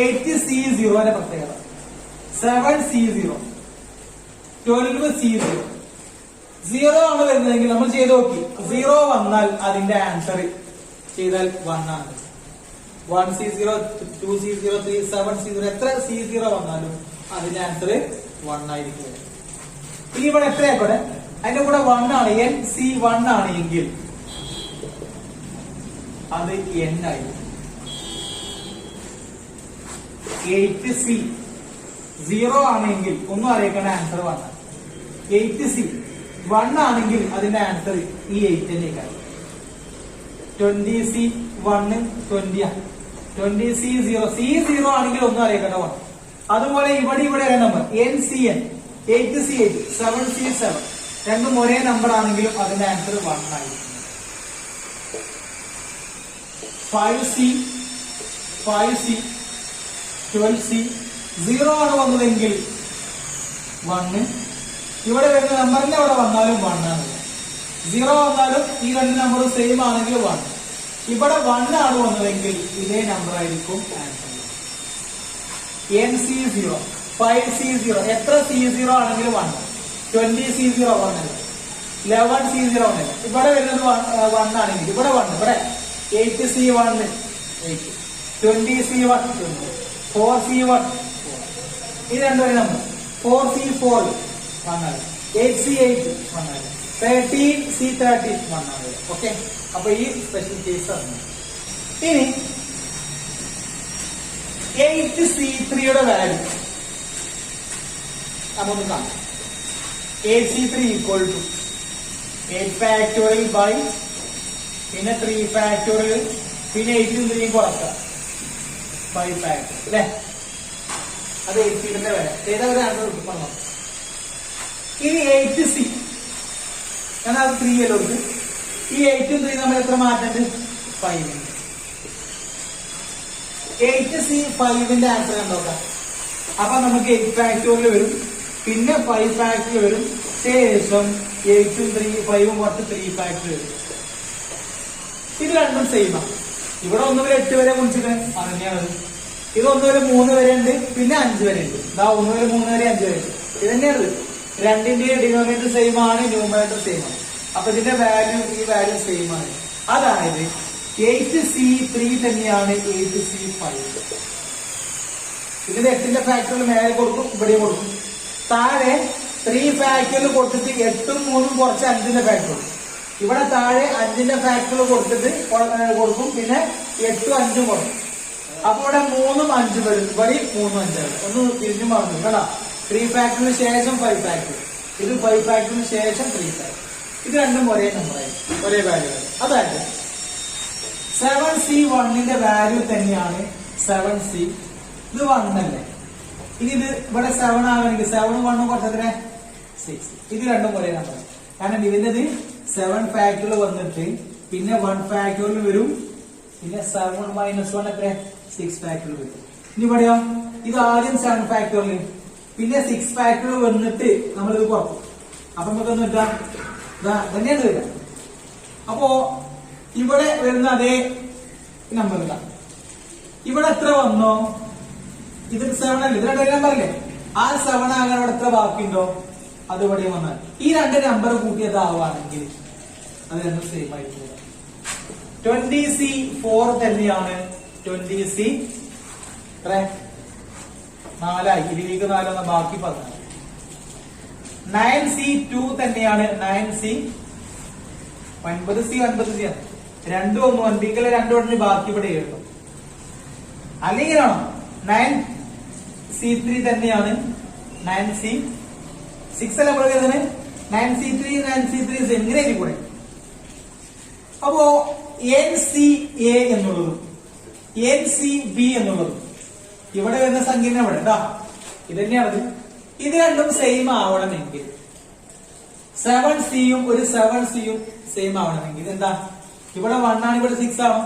Speaker 1: 8C0 പ്രത്യേകത, 7C0, 12C0, 0 ആണ് വരുന്നതെങ്കിൽ നമ്മൾ ചെയ്ത് നോക്കി. 0 വന്നാൽ അതിന്റെ ആൻസർ ചെയ്താൽ 1 ആണ്. 1C0, 2C0, 3, 7C0, എത്ര C0 വന്നാലും അതിന്റെ ആൻസർ 1 ആയിരിക്കും. ഇനി ഇവിടെ എത്രയായിക്കോട്ടെ, അതിന്റെ കൂടെ 1 ആണ്, NC1 ആണ് എങ്കിൽ അത് N ആയിരിക്കും. 8C 0 ആണെങ്കിൽ ഒന്നും അറിയിക്കേണ്ട, ആൻസർ 1 ആണ്. 8C 1 ആണെങ്കിൽ അതിന്റെ ആൻസർ ഈ 8 തന്നെയാണ്. 20C1 20 ആണ്. 20C0 C0 ആണെങ്കിൽ ഒന്നും അറിയിക്കേണ്ട 1. അതുപോലെ ഇവിടെ നമ്പർ NCN 8C8 7C7 രണ്ടും ഒരേ നമ്പർ ആണെങ്കിലും അതിന്റെ ആൻസർ 1 ആയിരിക്കും. 5C 12C 0 ആണ് വന്നതെങ്കിൽ 1. ഇവിടെ വരുന്ന നമ്പറിന്റെ അവിടെ വന്നാലും 1 ആണ്. 0 വന്നാലും ഈ രണ്ട് നമ്പറും സെയിം ആണെങ്കിൽ 1. ഇവിടെ 1 ആണ് വന്നതെങ്കിൽ ഇതേ നമ്പർ ആയിരിക്കും ആൻസർ. NC0 5C0 എത്ര C0 ആണെങ്കിലും 1. 20C0 1 അല്ല, 11C0 1 അല്ല. ഇവിടെ വരുന്നത് 1 ആണെങ്കിൽ ഇവിടെ 1. ഇവിടെ 8C1 8, 20C1 20, 4C1 ഈ രണ്ടൊരു നമ്പർ. 4C4 1 ആണ്, 8C8 1 ആണ്, 13C13 1 ആണ്. ഓക്കെ, അപ്പൊ ഈ സ്പെഷ്യൽ കേസ് ആണ്. ഇനി 8C3യുടെ വാല്യൂ നമുക്ക് കാണാം. 8C3 equal to 8 factorial by പിന്നെ 3 ഫാക്ടോറിയൽ പിന്നെ 8 യും 3 കുറക്കാം 5 ഫാക്ടോറിയൽ അല്ലെ. അത് 8C3ന്റെ വാല്യൂ ഏതാ ഒരു ആൻസർ കിട്ടും. ഇനി 8C കാരണം അത് 3 അല്ലോ ഉണ്ട്. ഈ 8 ഉം 3 നമ്മൾ എത്ര മാറ്റുന്നുണ്ട്? 5. 8C5ന്റെ ആൻസർ കണ്ടോക്കാം. അപ്പൊ നമുക്ക് 8 ഫാക്ടോറിയൽ വരും, പിന്നെ 5 ഫാക്ടോറിയൽ വരും, ശേഷം 8 ഉം 3 5 ഉം കുറച്ച് 3 ഫാക്ടോറിയൽ വരും. ഇത് രണ്ടും സെയിമാണ്. ഇവിടെ 1 മുതൽ 8 വരെ കുറിച്ചിട്ട് അതന്നെയാണ്. ഇത് 1 മുതൽ 3 വരെ ഉണ്ട്, പിന്നെ 5 വരെ ഉണ്ട്. 1 മുതൽ 3 വരെ 5 വരെ ഉണ്ട്. ഇത് തന്നെയാണ്. രണ്ടിന്റെയും ഡിനോമിനേറ്റർ സെയിം ആണ്, ന്യൂമറേറ്റർ സെയിം ആണ്. അപ്പൊ ഇതിന്റെ വാല്യൂ ഈ വാല്യൂ സെയിം ആണ്. അതായത് 8C3 തന്നെയാണ് 8C5. ഇതിന്റെ 8ന്റെ ഫാക്ടറിൽ മേലെ കൊടുക്കും, ഇവിടെ കൊടുക്കും. താഴെ 3 ഫാക്ടറിൽ കൊടുത്തിട്ട് 8 ഉം 3 ഉം കുറച്ച് 5ന്റെ ഫാക്ടറി. ഇവിടെ താഴെ 5ന്റെ ഫാക്ടറിൽ കൊടുത്തിട്ട് കൊടുക്കും, പിന്നെ 8 ഉം 5 ഉം കൊടുക്കും. അപ്പൊ ഇവിടെ 3 ഉം 5 വരും, ഇവിടെ 3 ഉം 5 വരും. ഒന്ന് തിരിഞ്ഞു പറഞ്ഞു കേട്ടോ. 3 ഫാക്ടറിന് ശേഷം 5 ഫാക്ടറി, ഇത് 5 ഫാക്ടറിന് ശേഷം 3 ഫാക്ടറി. ഇത് രണ്ടും ഒരേ നമ്പറായിരിക്കും, ഒരേ വാല്യൂ ആയിരിക്കും. അതായത് 7C1ന്റെ വാല്യൂ തന്നെയാണ് 7C. ഇത് 1 അല്ലേ. ഇനി ഇത് ഇവിടെ 7 ആകണമെങ്കിൽ 7 1 കുറച്ചത്ര 6. ഇത് രണ്ടും ഒരേ നമ്പർ. കാരണം ഇതിൻ്റെത് 7 ഫാക്ടറിൽ വന്നിട്ട് പിന്നെ 1 ഫാക്ടറിൽ വരും, പിന്നെ 7 - 1 എത്ര 6 ഫാക്ടറിൽ വരും. ഇനി ഇവിടെയോ ഇത് ആദ്യം 7 ഫാക്ടറിൽ പിന്നെ 6 ഫാക്ടറിൽ വന്നിട്ട് നമ്മൾ ഇത് കുറക്കും. അപ്പൊ നമുക്കൊന്ന് ഇട്ടാ തന്നെയാണ് വരിക. അപ്പോ ഇവിടെ വരുന്ന അതേ നമ്പർ ഇല്ല. ഇവിടെ എത്ര വന്നോ ഇത് 7 അല്ലേ, ഇത് 2 നമ്പർ അല്ലേ. ആ 7 ആകാൻ ഇവിടെ എത്ര ബാക്കിയുണ്ടോ അത് ഇവിടെ വന്നാൽ ഈ 2 നമ്പർ കൂട്ടിയതാവുകയാണെങ്കിൽ അത് രണ്ടും സെയിം ആയിട്ട് വരാം. 20C4 തന്നെയാണ് 20C 4 24 4 ബാക്കി 14. 9C2 തന്നെയാണ് 9C 9C 9C ആണ്. രണ്ടും ഒന്നും 9 രണ്ടു ബാക്കി ഇവിടെ എഴുതും. അല്ലെങ്കിലാണോ 9C3 തന്നെയാണ് 9C6 അല്ല ഇവിടെ വരുന്നത്. 9C3 എങ്ങനെയായി കൂടെ. അപ്പോ NCA എന്നുള്ളതും NCB എന്നുള്ളതും ഇവിടെ വരുന്ന സംഖ്യ ഇവിടെ കേട്ടോ, ഇത് തന്നെയാണ്. ഇത് രണ്ടും സെയിം ആവണമെങ്കിൽ 7C യും ഒരു 7C യും സെയിം ആവണമെങ്കിൽ എന്താ ഇവിടെ 1 ആണ്, ഇവിടെ 6 ആണ്.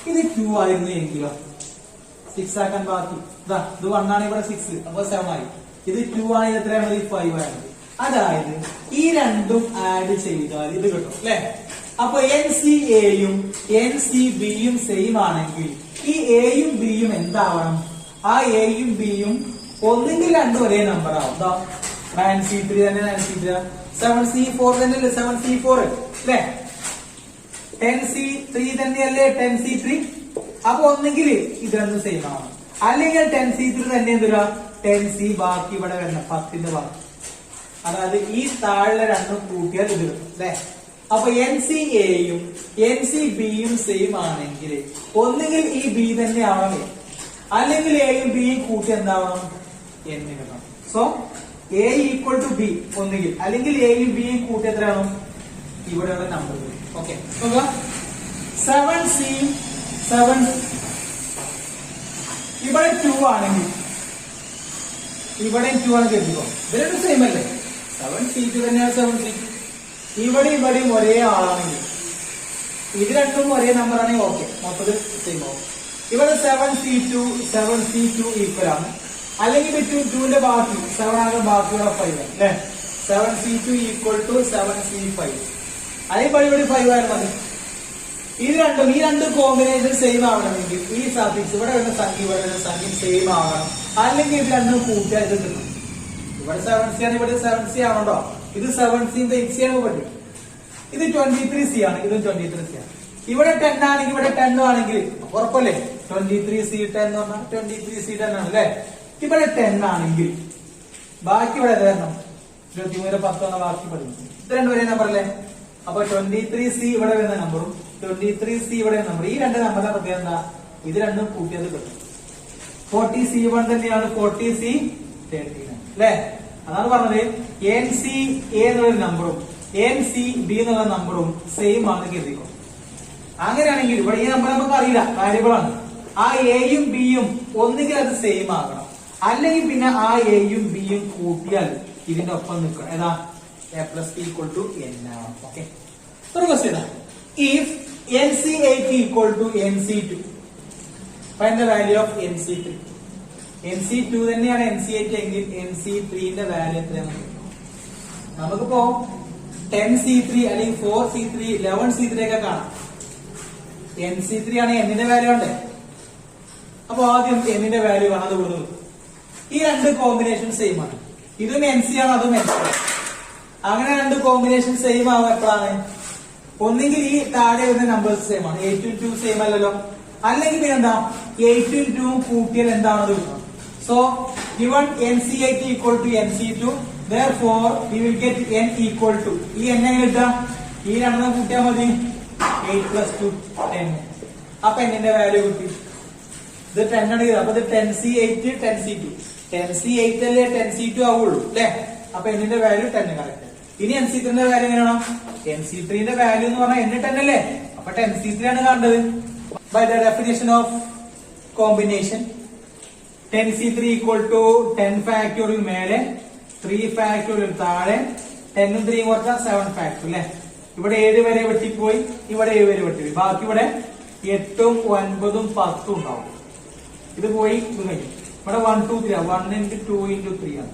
Speaker 1: ഇത് 2 ആയിരുന്നു എങ്കിലോ 6 ആക്കാൻ ബാക്കി ഇത് 1 ആണ്, ഇവിടെ 6 അപ്പൊ 7 ആയി. ഇത് 2 ആണ്, എത്രയാണ്? 5 ആണ്. അതായത് ഈ രണ്ടും ആഡ് ചെയ്താൽ ഇത് കിട്ടും അല്ലെ. അപ്പൊ NCAയും NCBയും സെയിം ആണെങ്കിൽ ഈ എയും ബിയും എന്താവണം? ആ എയും ബിയും ഒന്നെങ്കിൽ രണ്ടും ഒരേ നമ്പർ ആവും. 9C3 തന്നെ 9C3, 7C4 തന്നെയല്ലേ 7C4 അല്ലെ, 10C3 തന്നെയല്ലേ 10C3. അപ്പൊ ഒന്നെങ്കിൽ ഇത് രണ്ടും സെയിം ആവണം, അല്ലെങ്കിൽ 10C3 തന്നെ എന്തുവാ 10C ബാക്കി ഇവിടെ വരണം 10ന്റെ ബാക്കി. അതായത് ഈ താഴെ രണ്ടും കൂട്ടിയാൽ ഇത് കിട്ടും അല്ലെ. അപ്പൊ NCAയും NCBയും സെയിം ആണെങ്കിൽ ഒന്നുകിൽ ഈ ബി തന്നെ ആവണം, അല്ലെങ്കിൽ എയും ബിയും കൂട്ടി എന്താവണം? N കിട്ടണം. So A equal to B ഒന്നുകിൽ, അല്ലെങ്കിൽ എയും ബിയും കൂട്ടി എത്രയാണോ? ഇവിടെയുള്ള നമ്പർ. ഓക്കെ, 7C 7 ഇവിടെ 2 ആണെങ്കിൽ ഇവിടെ 2 ആണ് കരുതിക്കോ. ഇവരുടെ സെയിം അല്ലേ, 7C2 തന്നെയാണ് 7C2. ഇവിടെയും ഒരേ ആളാണെങ്കിൽ ഇത് രണ്ടും ഒരേ നമ്പർ ആണെങ്കിൽ ഓക്കെ, മൊത്തത്തിൽ സെയിം ആവും. ഇവിടെ 7C2 ഈക്വൽ ആണ്, അല്ലെങ്കിൽ ബിറ്റ്വീൻ 2ന്റെ ബാക്കി 7 ആകും, ബാക്കിയുള്ള 5 അല്ലെ. 7C2 ഈക്വൽ ടു 7C5, അതേപോലെ ഇവിടെ 5 ആയാലും മതി. ഈ രണ്ട് കോമ്പിനേഷൻ സെയിം ആവണമെങ്കിൽ ഈ സഫിക്സ് ഇവിടെ വരുന്ന സംഖ്യ ഇവിടെ വരുന്ന സംഖ്യ സെയിം ആവണം, അല്ലെങ്കിൽ ഇത് രണ്ടും കൂട്ടിയാൽ ഇത് കിട്ടും. ഇവിടെ 7C ആണ്, ഇവിടെ 7C ആണോ? ഇത് 7C 8C ആണ് പറ്റും. ഇത് 23C ആണ്, ഇതും 23C ആണ്. ഇവിടെ 10 ആണെങ്കിൽ ഇവിടെ 10 ആണെങ്കിൽ ഉറപ്പല്ലേ 23C 10 എന്ന് പറഞ്ഞാൽ 23C 10 ആണ് അല്ലെ. ഇവിടെ 10 ആണെങ്കിൽ ബാക്കി ഇവിടെ വരണം 23 10 എന്ന ബാക്കി പഠിക്കും. ഇത് രണ്ടും ഒരേ നമ്പർ അല്ലേ. അപ്പൊ 23C ഇവിടെ വരുന്ന നമ്പറും 23C ഇവിടെ നമ്പർ, ഈ രണ്ട് നമ്പറിന്റെ പ്രത്യേകത എന്താ? ഇത് രണ്ടും കൂട്ടിയത് കിട്ടും. 40C1 തന്നെയാണ് 40C13 അല്ലെ. അതാണ് പറഞ്ഞത് NCA എന്നുള്ള നമ്പറും NCB എന്നുള്ള നമ്പറും സെയിം ആണ് കരുതിക്കോ. അങ്ങനെയാണെങ്കിൽ ഇവിടെ ഈ നമ്പർ നമുക്ക് അറിയില്ല, വാരിയബിൾ ആണ്. ആ എയും ബിയും ഒന്നുകിൽ അത് സെയിം ആകണം, അല്ലെങ്കിൽ പിന്നെ ആ എയും ബിയും കൂട്ടിയാൽ ഇതിന്റെ ഒപ്പം നിൽക്കണം. ഏതാ? A+B equal to N ആവണം. ഓക്കെ, ഒരു question. If NC8 equal to NC2, find the value of NC3. NC2 തന്നെയാണ് NC8 എങ്കിൽ NC3ന്റെ വാല്യൂ എത്രയാണ്? നമുക്കിപ്പോ 10C3 അല്ലെങ്കിൽ 4C3 11C3 ഒക്കെ കാണാം. NC3 ആണ് എന്നിന്റെ വാല്യൂ ഉണ്ട്. അപ്പൊ ആദ്യം എന്നിന്റെ വാല്യൂ കാണാതെ കൊടുത്തു. ഈ രണ്ട് കോമ്പിനേഷൻ സെയിം ആണ്, ഇതും NC ആണ് അതും NC ആണ്. അങ്ങനെ രണ്ട് കോമ്പിനേഷൻ സെയിം ആവും എപ്പോഴാണ്? ഒന്നെങ്കിൽ ഈ താഴെ വരുന്ന നമ്പേഴ്സ് സെയിം ആണ്, 8 ഉം 2 സെയിം അല്ലല്ലോ, അല്ലെങ്കിൽ പിന്നെ എന്താ 8 ഉം 2 കൂട്ടിയാൽ എന്താണത് കിട്ടും. So given NC8 equal to NC2, therefore we will get N equal to, ഈ N എങ്ങനെ കിട്ടുക? ഈ രണ്ടെണ്ണം കൂട്ടിയാൽ മതി, 8 plus 2 10. അപ്പൊ എന്നിന്റെ വാല്യൂ കിട്ടി. ഇത് 10 ആണ്, അപ്പൊ ഇത് 10C8 10C2, 10C8 അല്ലേ 10C2 ആവുള്ളൂ അല്ലെ. അപ്പൊ എന്നിന്റെ വാല്യൂ 10 കറക്റ്റ്. ഇനി NC3ന്റെ വാല്യൂ എങ്ങനെയാണോ? NC3ന്റെ വാല്യൂ എന്ന് പറഞ്ഞാൽ N 10 അല്ലേ, അപ്പൊ 10C3 ആണ് കാണേണ്ടത്. By the definition of combination, 10C3 equal to 10 factorial മേലെ 3 factorial താഴെ 10 ഉം 3 കുറച്ചാൽ 7 factorial അല്ലെ. ഇവിടെ 7 വരെ വെട്ടിപ്പോയി, ഇവിടെ 7 വരെ വെട്ടിപ്പോയി, ബാക്കി ഇവിടെ 8 ഉം 9 ഉം 10 ഉണ്ടാവും. ഇത് പോയി ഇത് കഴിഞ്ഞു. ഇവിടെ 1 2 3 1 into 2 into 3 ആണ്.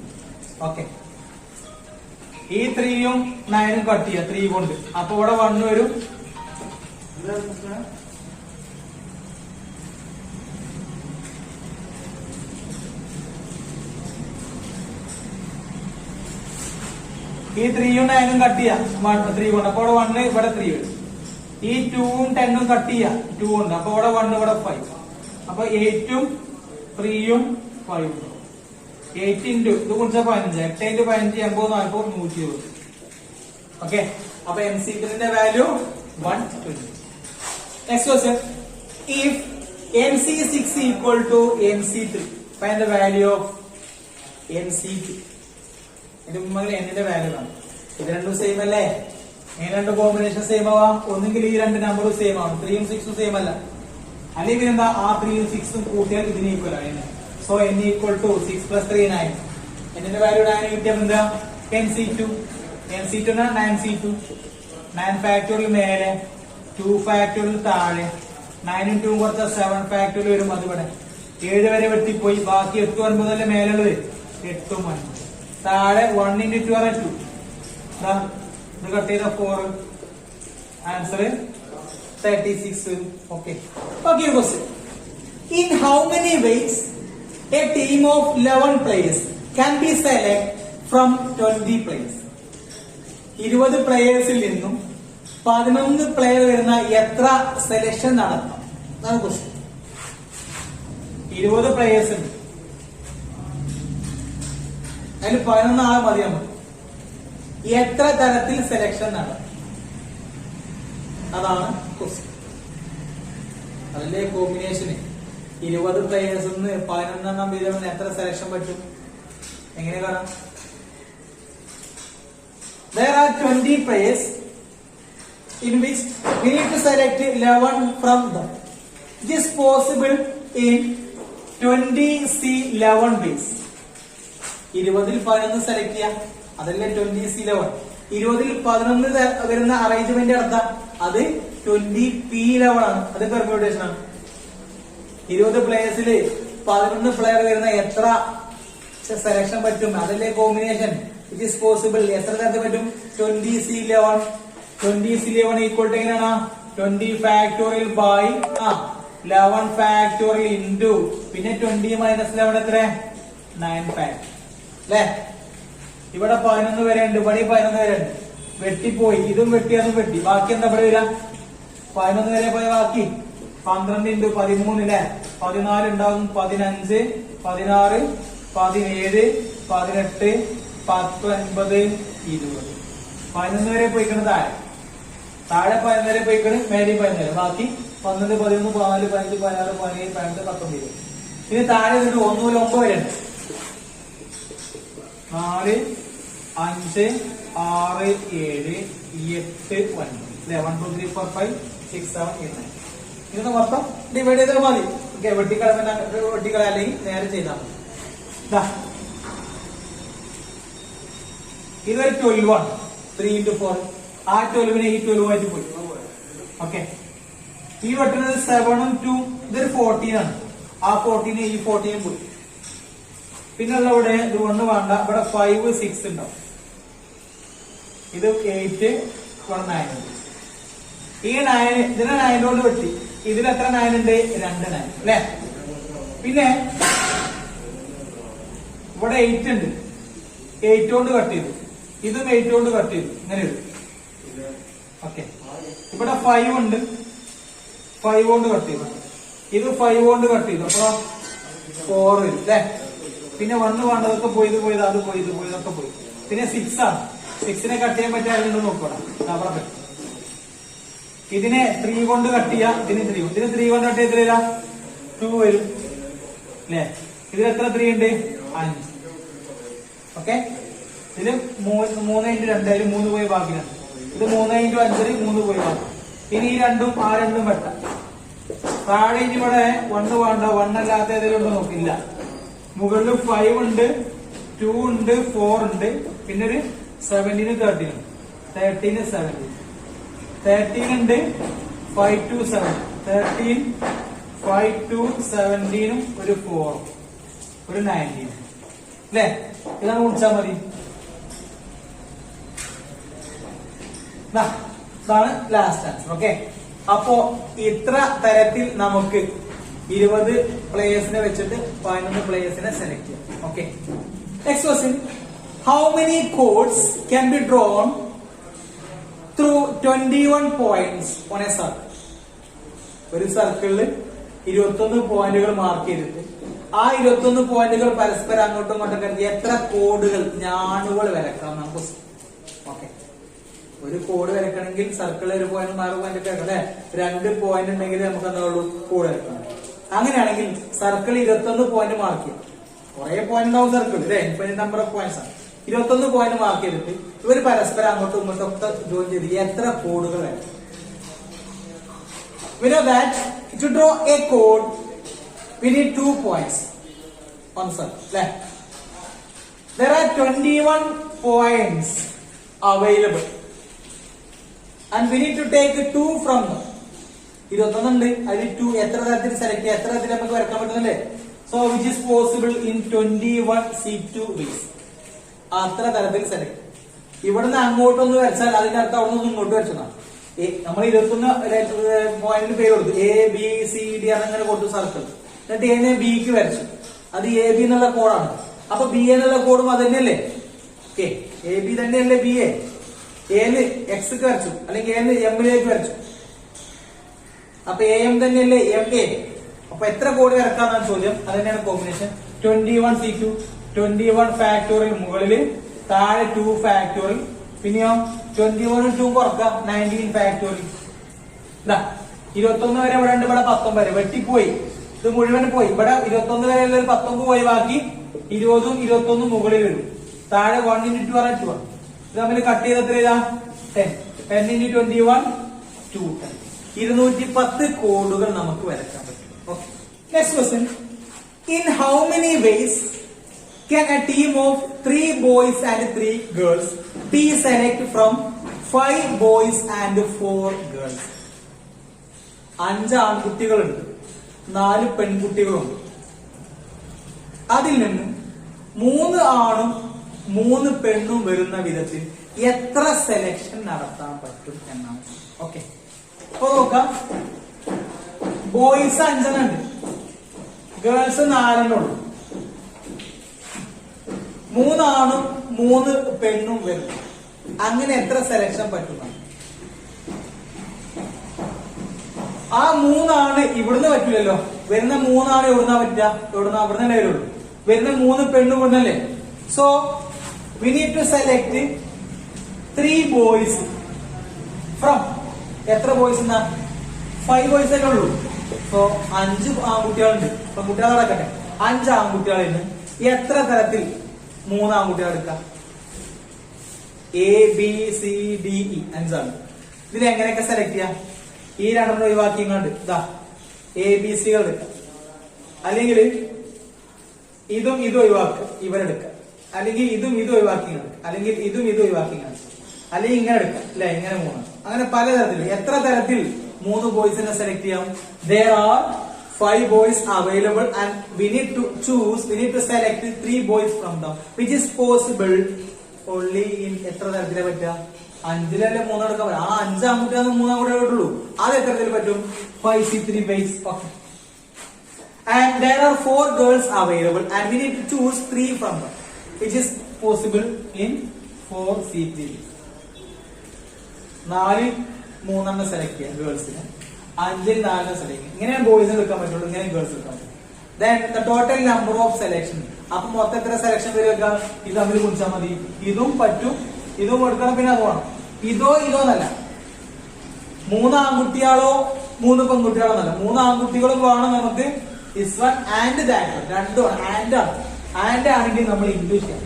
Speaker 1: ഓക്കെ, ഈ 3 ഉം 9 ഉം കട്ട് ചെയ്യാം 3 കൊണ്ട്, അപ്പൊ ഇവിടെ 1 വരും. ഈ 3 ഉം 9 ഉം കട്ട് ചെയ്യാം 3 കൊണ്ട്, അപ്പൊ ഇവിടെ 1 ഇവിടെ 3 വരും. ഈ 2 ഉം 10 ഉം കട്ട് ചെയ്യാം 2 ഉണ്ട്, അപ്പൊ ഇവിടെ 1 ഇവിടെ 5. അപ്പൊ 8 ഉം 3 ഉം 5 ഉണ്ട്. 8 into ഇത് കുറിച്ച 15, 8 into 15 80 40 120. ഓക്കെ, അപ്പൊ NC3ന്റെ value 120. Next question. If NC6 equal to NC3, find the value of NC2. ഇതിന്റെ മുമ്പ് എന്നിന്റെ വാല്യൂ ആണ്. ഇത് രണ്ടും സെയിം അല്ലേ, ഈ രണ്ട് കോമ്പിനേഷൻ സെയിം ആവാം, ഒന്നുകിൽ ഈ രണ്ട് നമ്പറും സെയിം ആവും, 3 ഉം 6 ഉം സെയിം അല്ല, അല്ലെങ്കിൽ എന്താ ആ 3 ഉം 6 ഉം കൂട്ടിയാൽ ഇതിന് ഈക്വൽ ആണ്. So N equal to 6 plus 3 9. എന്നിന്റെ വാല്യൂ 9 കിട്ടിയപ്പോൾ എന്താ NC2 9C2 9 ഫാക്ടോറിയൽ മേലെ 2 ഫാക്ടോറിയൽ താഴെ 9 നും 2 കുറച്ച 7 ഫാക്ടോറിയൽ വരും. അത് ഇവിടെ 7 വരെ വെട്ടിപ്പോയി. ബാക്കി 8 9 മേലുള്ളത് 8 ഉം 9 താഴെ 1 into 2 are 2. ഇത് കട്ട് ചെയ്ത 4. Answer 36. Okay. Okay question. In how many ways a team of 11 players can be selected from 20 players? 20 പ്ലേയേഴ്സിൽ നിന്നും 11 പ്ലെയർ വരുന്ന എത്ര സെലക്ഷൻ നടത്താം? അതാണ് ക്വസ്റ്റ്യൻ. 20 പ്ലേയേഴ്സ് ഉണ്ട്, അതിൽ 11 ആളെ മതി നമുക്ക്. എത്ര തരത്തിൽ സെലക്ഷൻ നടത്തും? അതാണ് ക്വസ്റ്റ്യൻ. അതിലെ കോമ്പിനേഷന് 20 പ്ലേയേഴ്സ് 11 വീതം എത്ര സെലക്ഷൻ പറ്റും? എങ്ങനെ കാണാം? There are 20 players in which we need to select 11 from them. It is possible in 20C11 ways. 20ൽ 11 select ചെയ്യാം, അതല്ലേ 20C11. 20ൽ 11 വരുന്ന അറേഞ്ച്മെന്റ് അർത്ഥം അത് 20P11 ആണ്. അത് പെർമ്യൂട്ടേഷൻ ആണ്. 20 പ്ലേയേഴ്സിൽ 11 പ്ലെയർ വരുന്ന എത്ര സെലക്ഷൻ പറ്റും? അതല്ലേ കോമ്പിനേഷൻ. It is possible. എത്ര തരത്തിൽ പറ്റും? 20C11. 20C11 ഈക്വൽ ടു എങ്ങനെയാണ്? 20 ഫാക്ടോറിയൽ ബൈ 11 ഫാക്ടോറിയൽ ഇൻറ്റു പിന്നെ 20 മൈനസ് 11 എത്ര? 9 ഫാക്ടോറിയൽ അല്ലേ? ഇവിടെ 11 വരെ ഉണ്ട്, ഇവിടെ 11 വരെ ഉണ്ട്. വെട്ടിപ്പോയി, ഇതും വെട്ടി അതും വെട്ടി. ബാക്കി എന്താ ഇവിടെ വരാം? 11 വരെ പോയ ബാക്കി 12 into 13 അല്ലേ? 14 ഉണ്ടാകും. 15 16 17 18 19 20. 11 വരെ പോയിക്കണ് താഴെ 11 വരെ പോയിക്കണ്, മേലെ 11. ബാക്കി 12 13 14 15 16 17 18 19. ഇനി താഴെ 1 മുതൽ 9 വരെ ഉണ്ട്. 4 5 6 7 8 9 അല്ലെ? 1 2 3 4 5 6 7 8 9. ഇതൊന്ന് മൊത്തം ഡിവൈഡ് ചെയ്താൽ മതി. ഓക്കെ. വെട്ടിക്കള അല്ലെങ്കിൽ നേരെ ചെയ്താൽ മതി. ഇതൊരു 12 ആണ്. 3 into 4. ആ 12നെ ഈ 12 ആയിട്ട് പോയി. ഓക്കെ. ഈ വെട്ടുന്നത് 7 ഉം 2. ഇതൊരു 14 ആണ്. ആ 14 ഈ 14 പോയി. പിന്നെയുള്ള ഇവിടെ ഇത് 1 വേണ്ട. ഇവിടെ 5 6 ഉണ്ടാവും. ഇത് 8 1 9. ഈ 9 ഇതിനെ 9 കൊണ്ട് വെട്ടി. ഇതിൽ എത്ര 9 ഉണ്ട്? 2 9 അല്ലെ? പിന്നെ ഇവിടെ 8 ഉണ്ട്. 8 കൊണ്ട് കട്ട് ചെയ്തു. ഇതും 8 കൊണ്ട് കട്ട് ചെയ്തു. ഇങ്ങനെ വരും. ഓക്കെ. ഇവിടെ 5 ഉണ്ട്. 5 കൊണ്ട് കട്ട് ചെയ്തു. ഇത് 5 കൊണ്ട് കട്ട് ചെയ്തു. അപ്പൊ 4 വരും അല്ലെ? പിന്നെ 1 വേണ്ടതൊക്കെ പോയി, ഇത് പോയത് അത് പോയി, ഇത് പോയതൊക്കെ പോയി. പിന്നെ 6 ആണ്. 6നെ കട്ട് ചെയ്യാൻ പറ്റാറുണ്ടോ നോക്കണം. അവിടെ പറ്റും. ഇതിനെ 3 കൊണ്ട് കട്ട് ചെയ്യാം. ഇതിന് 3 കൊണ്ട് കട്ട് ചെയ്ത് തരാം. 2 വരും അല്ലെ? ഇതിൽ എത്ര 3 ഉണ്ട്? 5. ഓക്കെ. ഇതില് 3 into 2 അതിൽ 3 പോയി ബാക്കിയാണ്. ഇത് 3 into 5 3 പോയി ബാക്കി. ഇനി ഈ രണ്ടും ആ രണ്ടും വെട്ടാം. താഴെ ഇനി ഇവിടെ 1 വേണ്ട. 1 അല്ലാത്ത ഏതെങ്കിലും ഉണ്ടോ നോക്കില്ല. മുകളിൽ 5 ഉണ്ട്, 2 ഉണ്ട്, 4 ഉണ്ട്. പിന്നെ ഒരു 17 13 13 17 13 ഉണ്ട്. 5 to 7 13 5 to 17 ഒരു 4 ഒരു 19 അല്ലേ? ഇതാണ് കുടിച്ചാൽ മതി. ഇതാണ് ലാസ്റ്റ് ആൻസർ. ഓക്കെ. അപ്പോ ഇത്ര തരത്തിൽ നമുക്ക് 20 പ്ലേയേഴ്സിനെ വെച്ചിട്ട് 11 പ്ലേയേഴ്സിനെ സെലക്ട് ചെയ്യാം. Okay. Next question. How many codes can be drawn through 21 points on a circle? ഒരു സർക്കിളിൽ 21 പോയിന്റുകൾ മാർക്ക് ചെയ്തിട്ട് ആ 21 പോയിന്റുകൾ പരസ്പരം അങ്ങോട്ടും ഇങ്ങോട്ടും കരുതി എത്ര കോഡുകൾ ഞാണുകൾ വരക്കാം നമുക്ക്? ഓക്കെ. ഒരു കോഡ് വരക്കണമെങ്കിൽ സർക്കിളിൽ 1 പോയിന്റ് 6 പോയിന്റ് ഒക്കെ അല്ലെ? 2 പോയിന്റ് ഉണ്ടെങ്കിൽ നമുക്ക് എന്താ ഉള്ളൂ? കോഡ് വരക്കണം. അങ്ങനെയാണെങ്കിൽ സർക്കിൾ 21 പോയിന്റ് മാർക്ക് ചെയ്യാം. കുറെ പോയിന്റ് ഉണ്ടാവും സർക്കിൾ അല്ലെ? ഇൻഫിനിറ്റ് നമ്പർ ഓഫ് പോയിന്റ്സ് ആണ്. 21 പോയിന്റ് മാർക്ക് ചെയ്തിട്ട് ഇവർ പരസ്പരം അങ്ങോട്ടും ഇങ്ങോട്ടും ഒക്കെ ജോയിൻ ചെയ്ത് എത്ര കോഡുകൾ വരും? We know that to draw a code we need 2 points on circle. There are 21 points available. And we need to take 2 from them. 21 ഉണ്ട്, അതിൽ 2 എത്ര തരത്തിൽ സെലക്ട് ചെയ്യാം, എത്ര തരത്തിൽ നമുക്ക് വരക്കാൻ പറ്റുന്നല്ലേ. So which is possible in 21C2 ways. അത്ര തരത്തിൽ സെലക്ട്. ഇവിടുന്ന് അങ്ങോട്ടൊന്ന് വരച്ചാൽ അതിന്റെ അർത്ഥം അവിടെ നിന്ന് ഇങ്ങോട്ട് വരച്ചതാണ്. നമ്മൾ 21 പോയിന്റിന് പേര് കൊടുത്തു, ABCD അങ്ങനെ കൊടുത്തു സർക്കിൾ. എന്നിട്ട് എന്നെ ബിക്ക് വരച്ചു, അത് AB എന്നുള്ള കോഡാണ്. അപ്പൊ ബി എന്നുള്ള കോഡും അത് തന്നെയല്ലേ. ഓക്കെ, AB തന്നെയല്ലേ ബി എന് എക്സ് വരച്ചു, അല്ലെങ്കിൽ എന് എമ്മിലേക്ക് വരച്ചു. അപ്പൊ AM തന്നെയല്ലേ MA. അപ്പൊ എത്ര കോഡ് വരക്കാന്നാണ് ചോദ്യം. അത് തന്നെയാണ് കോമ്പിനേഷൻ. 21C2, 21 ഫാക്ടോറിയൽ മുകളില്, താഴെ 2 ഫാക്ടോറിയൽ, പിന്നെയോ 21 2 കുറക്കാം 19 ഫാക്ടോറിയൽ. 21 വരെ ഇവിടെ ഉണ്ട്, ഇവിടെ 19 വരെ വെട്ടിപ്പോയി, ഇത് മുഴുവൻ പോയി. ഇവിടെ 21 വരെ ഉള്ള 19 പോയി, ബാക്കി 20ഉം 21 മുകളിൽ വരും. താഴെ 1 into 2 പറഞ്ഞാൽ 2. ഇത് തമ്മിൽ കട്ട് ചെയ്ത് എത്ര ചെയ്താ 10. 10 into 21 210. 210 കോഡുകൾ നമുക്ക് വരയ്ക്കാൻ പറ്റും. Okay, next question. In how many vase can a team of 3 boys and 3 girls be selected from 5 boys and 4 girls? 5 ആൺകുട്ടികളുണ്ട്, 4 പെൺകുട്ടികളുണ്ട്. അതിൽ നിന്ന് 3 ആണും 3 പെണ്ണും വരുന്ന വിധത്തിൽ എത്ര സെലക്ഷൻ നടത്താൻ പറ്റും എന്നാണ്. ഓക്കെ, അപ്പൊ നോക്കാം. ബോയ്സ് 5 ഉണ്ട്, ഗേൾസ് 4 ഉള്ളൂ. 3 ആണും 3 പെണ്ണും വരും. അങ്ങനെ എത്ര സെലക്ഷൻ പറ്റും? ആ 3 ആണ് ഇവിടുന്ന് പറ്റില്ലല്ലോ. വരുന്ന 3 ആണ് എവിടുന്നാ പറ്റുക? അവിടുന്ന് വരുള്ളൂ. വരുന്ന 3 പെണ്ണും ഇവിടുന്നല്ലേ. So we need to select 3 boys from എത്ര ബോയ്സ് എന്നാ? 5 ബോയ്സ് തന്നെ ഉള്ളൂ. സോ 5 ആൺകുട്ടികളുണ്ട്. പെൺകുട്ടികൾ നടക്കട്ടെ. 5 ആൺകുട്ടികളിൽ നിന്ന് എത്ര തരത്തിൽ 3 ആൺകുട്ടികൾ എടുക്കാം? ABCDE 5 ആണ്. ഇതിൽ എങ്ങനെയൊക്കെ സെലക്ട് ചെയ്യാം? ഈ 2 ഒഴിവാക്കി ഇങ്ങോട്ട് ഇതാ ABCകൾ എടുക്കാം, അല്ലെങ്കിൽ ഇതും ഇതും ഒഴിവാക്കുക, ഇവരെടുക്കാം, അല്ലെങ്കിൽ ഇതും ഇതും ഒഴിവാക്കി എടുക്കാം, അല്ലെങ്കിൽ ഇതും ഇതും ഒഴിവാക്കി അല്ലെങ്കിൽ ഇങ്ങനെ എടുക്കാം അല്ലെ. ഇങ്ങനെ 3. അങ്ങനെ പലതരത്തിൽ എത്ര തരത്തിൽ 3 ബോയ്സിനെ സെലക്ട് ചെയ്യാം? There are 5 boys available and we need to select 3 boys from them, which is possible only in എത്ര തരത്തിലേ പറ്റുക? 5-ലല്ലേ 3 എടുക്കാൻ പറ്റും. ആ 5 ആൺകുട്ടിയാണ് 3 ആൺകുട്ടികളെ കിട്ടുള്ളൂ. അത് എത്ര തരത്തിൽ പറ്റും? 5C3 ways. Okay. And there are 4 girls available and we need to choose 3 from them, which is possible in 4C3 ways. 4-3 select ചെയ്യാം ഗേൾസിന്, 5-4 സെലക്ട് ചെയ്യാം. ഇങ്ങനെയാണ് ബോയ്സിന് എടുക്കാൻ പറ്റുള്ളൂ, ഇങ്ങനെ ഗേൾസ് എടുക്കാൻ പറ്റും. Then the total number of selection. അപ്പൊ മൊത്തം എത്ര സെലക്ഷൻ വരിക? ഇത് തമ്മിൽ കുറിച്ചാൽ മതി. ഇതും പറ്റും, ഇതും എടുക്കണം, പിന്നെ അത് വേണം. ഇതോ എന്നല്ല. 3 ആൺകുട്ടികളോ 3 പെൺകുട്ടികളോ എന്നല്ല. 3 ആൺകുട്ടികളും വേണം നമുക്ക്. This one and that one. രണ്ടും ആൻഡ് ആണ്. ആൻഡ് ആണെങ്കിൽ നമ്മൾ ഇൻക്ലൂഡ് ചെയ്യാം.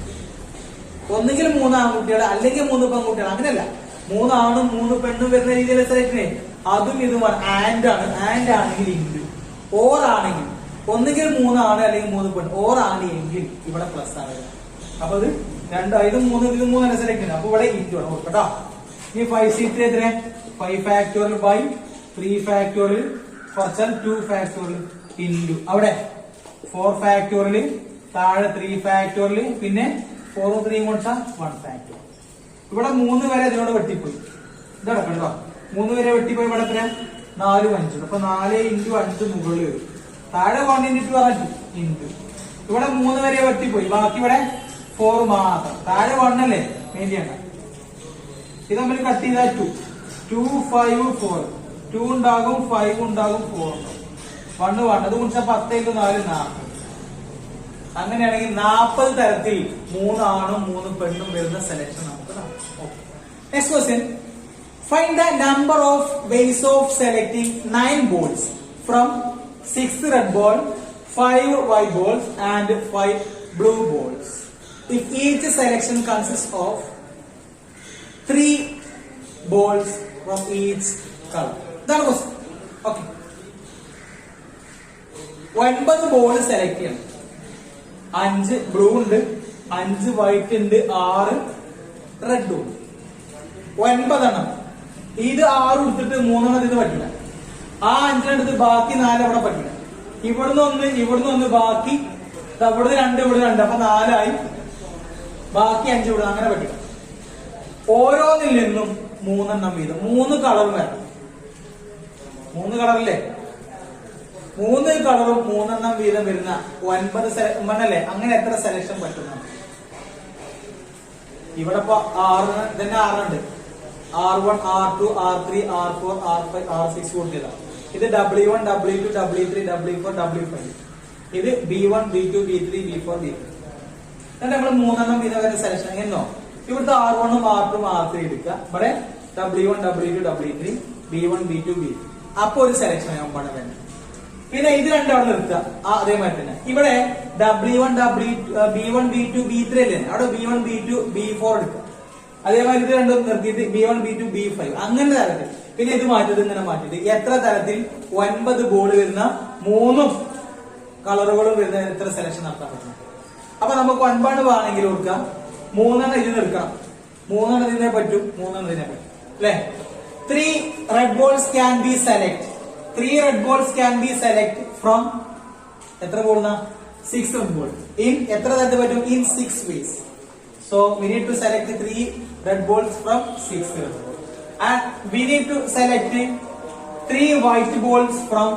Speaker 1: ഒന്നുകിൽ 3 ആൺകുട്ടികൾ അല്ലെങ്കിൽ 3 പെൺകുട്ടികൾ, അങ്ങനെയല്ല. 3 ആണും 3 പെണ്ണും വരുന്ന രീതിയിലെ സെലക്ഷൻ അതും ഇതുമാണ്. ആൻഡ് ആണ്. ആൻഡ് ആണെങ്കിൽ ഇൻക്ലൂഡ്. ഓർ ആണെങ്കിൽ ഒന്നുകിൽ 3 ആണ് അല്ലെങ്കിൽ 3 പെണ്ണ്. ഓർ ആണ് എങ്കിൽ ഇവിടെ പ്ലസ് ആണ്. അപ്പൊ ഇത് 2 ഇതും 3 സെലക്ട് ചെയ്യണം. അപ്പൊ ഇവിടെ ഇൻറ്റു ആണ് കേട്ടോ. ഇനി 5C3 എത്ര? 5 ഫാക്ടോറിയൽ ബൈ 3 ഫാക്ടോറിയൽ കുറച്ചാൽ 2 ഫാക്ടോറിയൽ ഇൻറ്റു അവിടെ 4 ഫാക്ടോറിയൽ, താഴെ 3 ഫാക്ടോറിയൽ, പിന്നെ 4 3 കൊടുത്താൽ 1 ഫാക്ടോറിയൽ. ഇവിടെ 3 വരെ ഇതിനോട് വെട്ടിപ്പോയി. ഇതടക്കം കേട്ടോ. 3 വരെ വെട്ടിപ്പോയി. ഇവിടെ എത്ര? 4 5. അപ്പൊ 4 into 5 മുകളിൽ വരും. താഴെ 1 into 2 പറഞ്ഞാൽ 2 into. ഇവിടെ 3 വരെ വെട്ടിപ്പോയി, ബാക്കി ഇവിടെ 4 മാത്രം. താഴെ 1 അല്ലേ, വേണ്ടിയാണ്. ഇത് നമ്മൾ കട്ട് ചെയ്താൽ 2 2 5 4 2 ഉണ്ടാകും, 5 ഉണ്ടാകും, 4 ഉണ്ടാകും. 1 1 അത് കുറിച്ചാൽ 10 into 4 40. അങ്ങനെയാണെങ്കിൽ 40 തരത്തിൽ 3 ആണും 3 പെണ്ണും വരുന്ന സെലക്ഷൻ നമുക്ക് നടത്താം. Next question. Find the number of ways of selecting 9 balls from 6 red ball, 5 white balls and 5 blue balls. If each selection consists of 3 balls from each color. That was okay. 9 ball select ചെയ്യണം. 5 ബ്ലൂ ഉണ്ട്, 5 വൈറ്റ് ഉണ്ട്, 6 റെഡ് ഉണ്ട്. 9 എണ്ണം ഇത് 6 എടുത്തിട്ട് 3 ഇത് പറ്റില്ല. ആ 5 എടുത്ത് ബാക്കി 4 അവിടെ പറ്റില്ല. ഇവിടുന്ന് ഒന്ന് ബാക്കി ഇവിടുന്ന് 2 ഇവിടെ 2 അപ്പൊ 4 ആയി. ബാക്കി 5 ഇവിടെ അങ്ങനെ പറ്റില്ല. ഓരോന്നിൽ നിന്നും 3 വീതം 3 കളർ വേണം. 3 കളറല്ലേ? 3 കളറും 3 വീതം വരുന്ന 9 അല്ലേ? അങ്ങനെ എത്ര സെലക്ഷൻ പറ്റുന്ന? ഇവിടെ ഇപ്പൊ 6 തന്നെ 6 ഉണ്ട്. R1, R2, R3, R4, R5, R6 കൊടുത്തതാണ്. ഇത് W1, W2, W3, W4, W5. ഇത് B1, B2, B3, B4, B5. എന്നിട്ട് നമ്മൾ 3 വീതം വരുന്ന സെലക്ഷൻ എന്നോ ഇവിടുത്തെ R1 ഉം R2 ഉം R3 എടുക്കുക. ഇവിടെ W1, W2, W3, B1, B2, B3. അപ്പൊ ഒരു സെലക്ഷൻ ആകുമ്പോൾ വേണം. പിന്നെ ഇത് രണ്ടും അവിടെ നിർത്തുക. അതേമാതിരി തന്നെ ഇവിടെ W1, B1, B2, B3 അല്ലേ? അവിടെ B1, B2, B4 എടുക്കുക. അതേമാതിരി ഇത് രണ്ടും നിർത്തിയിട്ട് B1, B2, B5 അങ്ങനെ തരത്തിൽ. പിന്നെ ഇത് മാറ്റിട്ട് ഇങ്ങനെ മാറ്റിട്ട് എത്ര തരത്തിൽ 9 ബോർഡ് വരുന്ന 3 കളറുകളും വരുന്ന എത്ര സെലക്ഷൻ നടത്താൻ പറ്റും? അപ്പൊ നമുക്ക് 9 വേണമെങ്കിൽ കൊടുക്കാം. 3 ഇതിന് എടുക്കണം. 3 ഇതിനെ പറ്റും, 3 ഇതിനെ പറ്റും അല്ലെ? 3 red balls can be select. 3 red balls can be select from എത്ര ബോൾന്നാ? 6 red ball. In എത്ര തരത്തിൽ പറ്റും? In 6 ways. So we need to select 3 red balls from 6 red balls. And we need to select 3 white balls from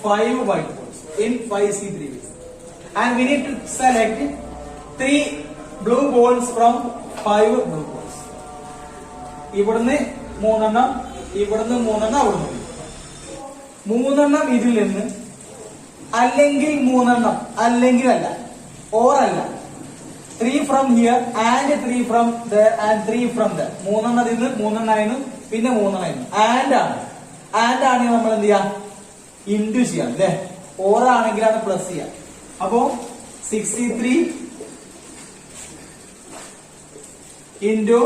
Speaker 1: 5 white balls in 5C3 ways. And we need to select 3 blue balls from 5 blue balls. ഇവിടുന്ന് 3 ഇവിടുന്ന് 3 അവിടുന്ന് 3 ഇതിൽ നിന്ന് അല്ലെങ്കിൽ 3 അല്ലെങ്കിൽ അല്ല ഓർ അല്ല 3 from here and 3 from there and 3 from there. 3 ഇതിൽ നിന്ന് 3 ആയിരുന്നു പിന്നെ 3 ആയിരുന്നു. ആൻഡ് ആണെങ്കിൽ നമ്മൾ എന്ത് ചെയ്യാം? ഇൻഡു ചെയ്യാം അല്ലെ? ഓർ ആണെങ്കിലാണ് പ്ലസ് ചെയ്യാം. അപ്പോ 6C3 into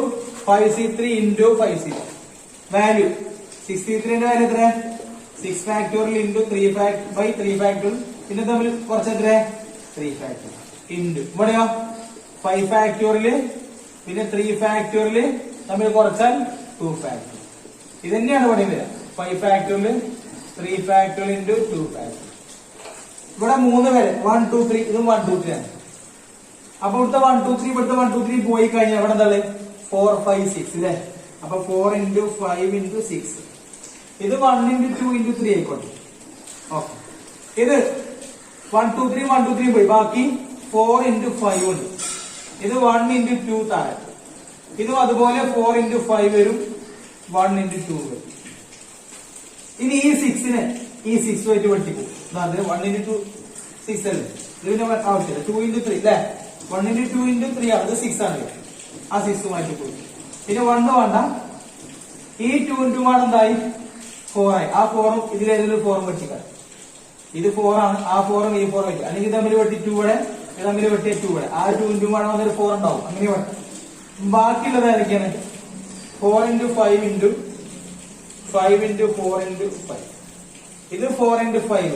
Speaker 1: 5C3 into 5C3 value 6C3 ന്റെ വാല്യൂ എത്ര? 6 factorial into 3 by 3 factorial. പിന്നെ തമ്മിൽ കുറച്ച് എത്ര? 3 factorial into ഇവിടെയോ 5 factorial പിന്നെ 3 factorial തമ്മിൽ കുറച്ചാൽ 2 factorial. ഇത് തന്നെയാണ് ഇവിടെ വരിക. 5 factorial 3 factorial into 2 factorial. ഇവിടെ 3 വരെ 1 2 3 ഇതും 1 2 3 ആണ്. അപ്പൊ ഇവിടുത്തെ 1 2 3 ഇവിടുത്തെ 1 2 3 പോയി കഴിഞ്ഞാൽ ഇവിടെ എന്താ 4 5 6 ഇല്ലേ? അപ്പൊ 4 into 5 into 6. ഇത് 1 into 2 into 3 ആയിക്കോട്ടെ. ഓക്കെ. ഇത് 1 2 3 1 2 3 പോയി. ബാക്കി 4 into 5 ഉണ്ട്. ഇത് 1 into 2 താഴെ. ഇതും അതുപോലെ 4 into 5 വരും. 1 into 2 വരും. ഇനി ഈ 6നെ ഈ 6 ആയിട്ട് വെട്ടിക്കും. അത് 1 into 2 6 അല്ലേ? ഇതിന്റെ ആവശ്യമില്ല. 2 into 3 അല്ലേ? 1 into 2 into 3 ആണ്. അത് 6 ആണ്. ആ 6 മാറ്റി പോയി. പിന്നെ 1 വേണ്ട. ഈ 2 into 1 എന്തായി? 4 ആയി. ആ 4ഉം ഇതിലേതൊരു 4ഉം വെട്ടിക്കാം. ഇത് 4 ആണ്. ആ 4ഉം ഈ 4 വെക്കുക. അല്ലെങ്കിൽ തമ്മിൽ വെട്ടി 2 ഇവിടെ തമ്മിൽ വെട്ടിയ 2 ഇവിടെ. ആ 2 into 1 വന്നൊരു 4 ഉണ്ടാവും. അങ്ങനെ വെട്ടും. ബാക്കിയുള്ളത് ഏതൊക്കെയാണ്? 4 into 5 into 5 into 4 into 5. ഇത് 4 into 5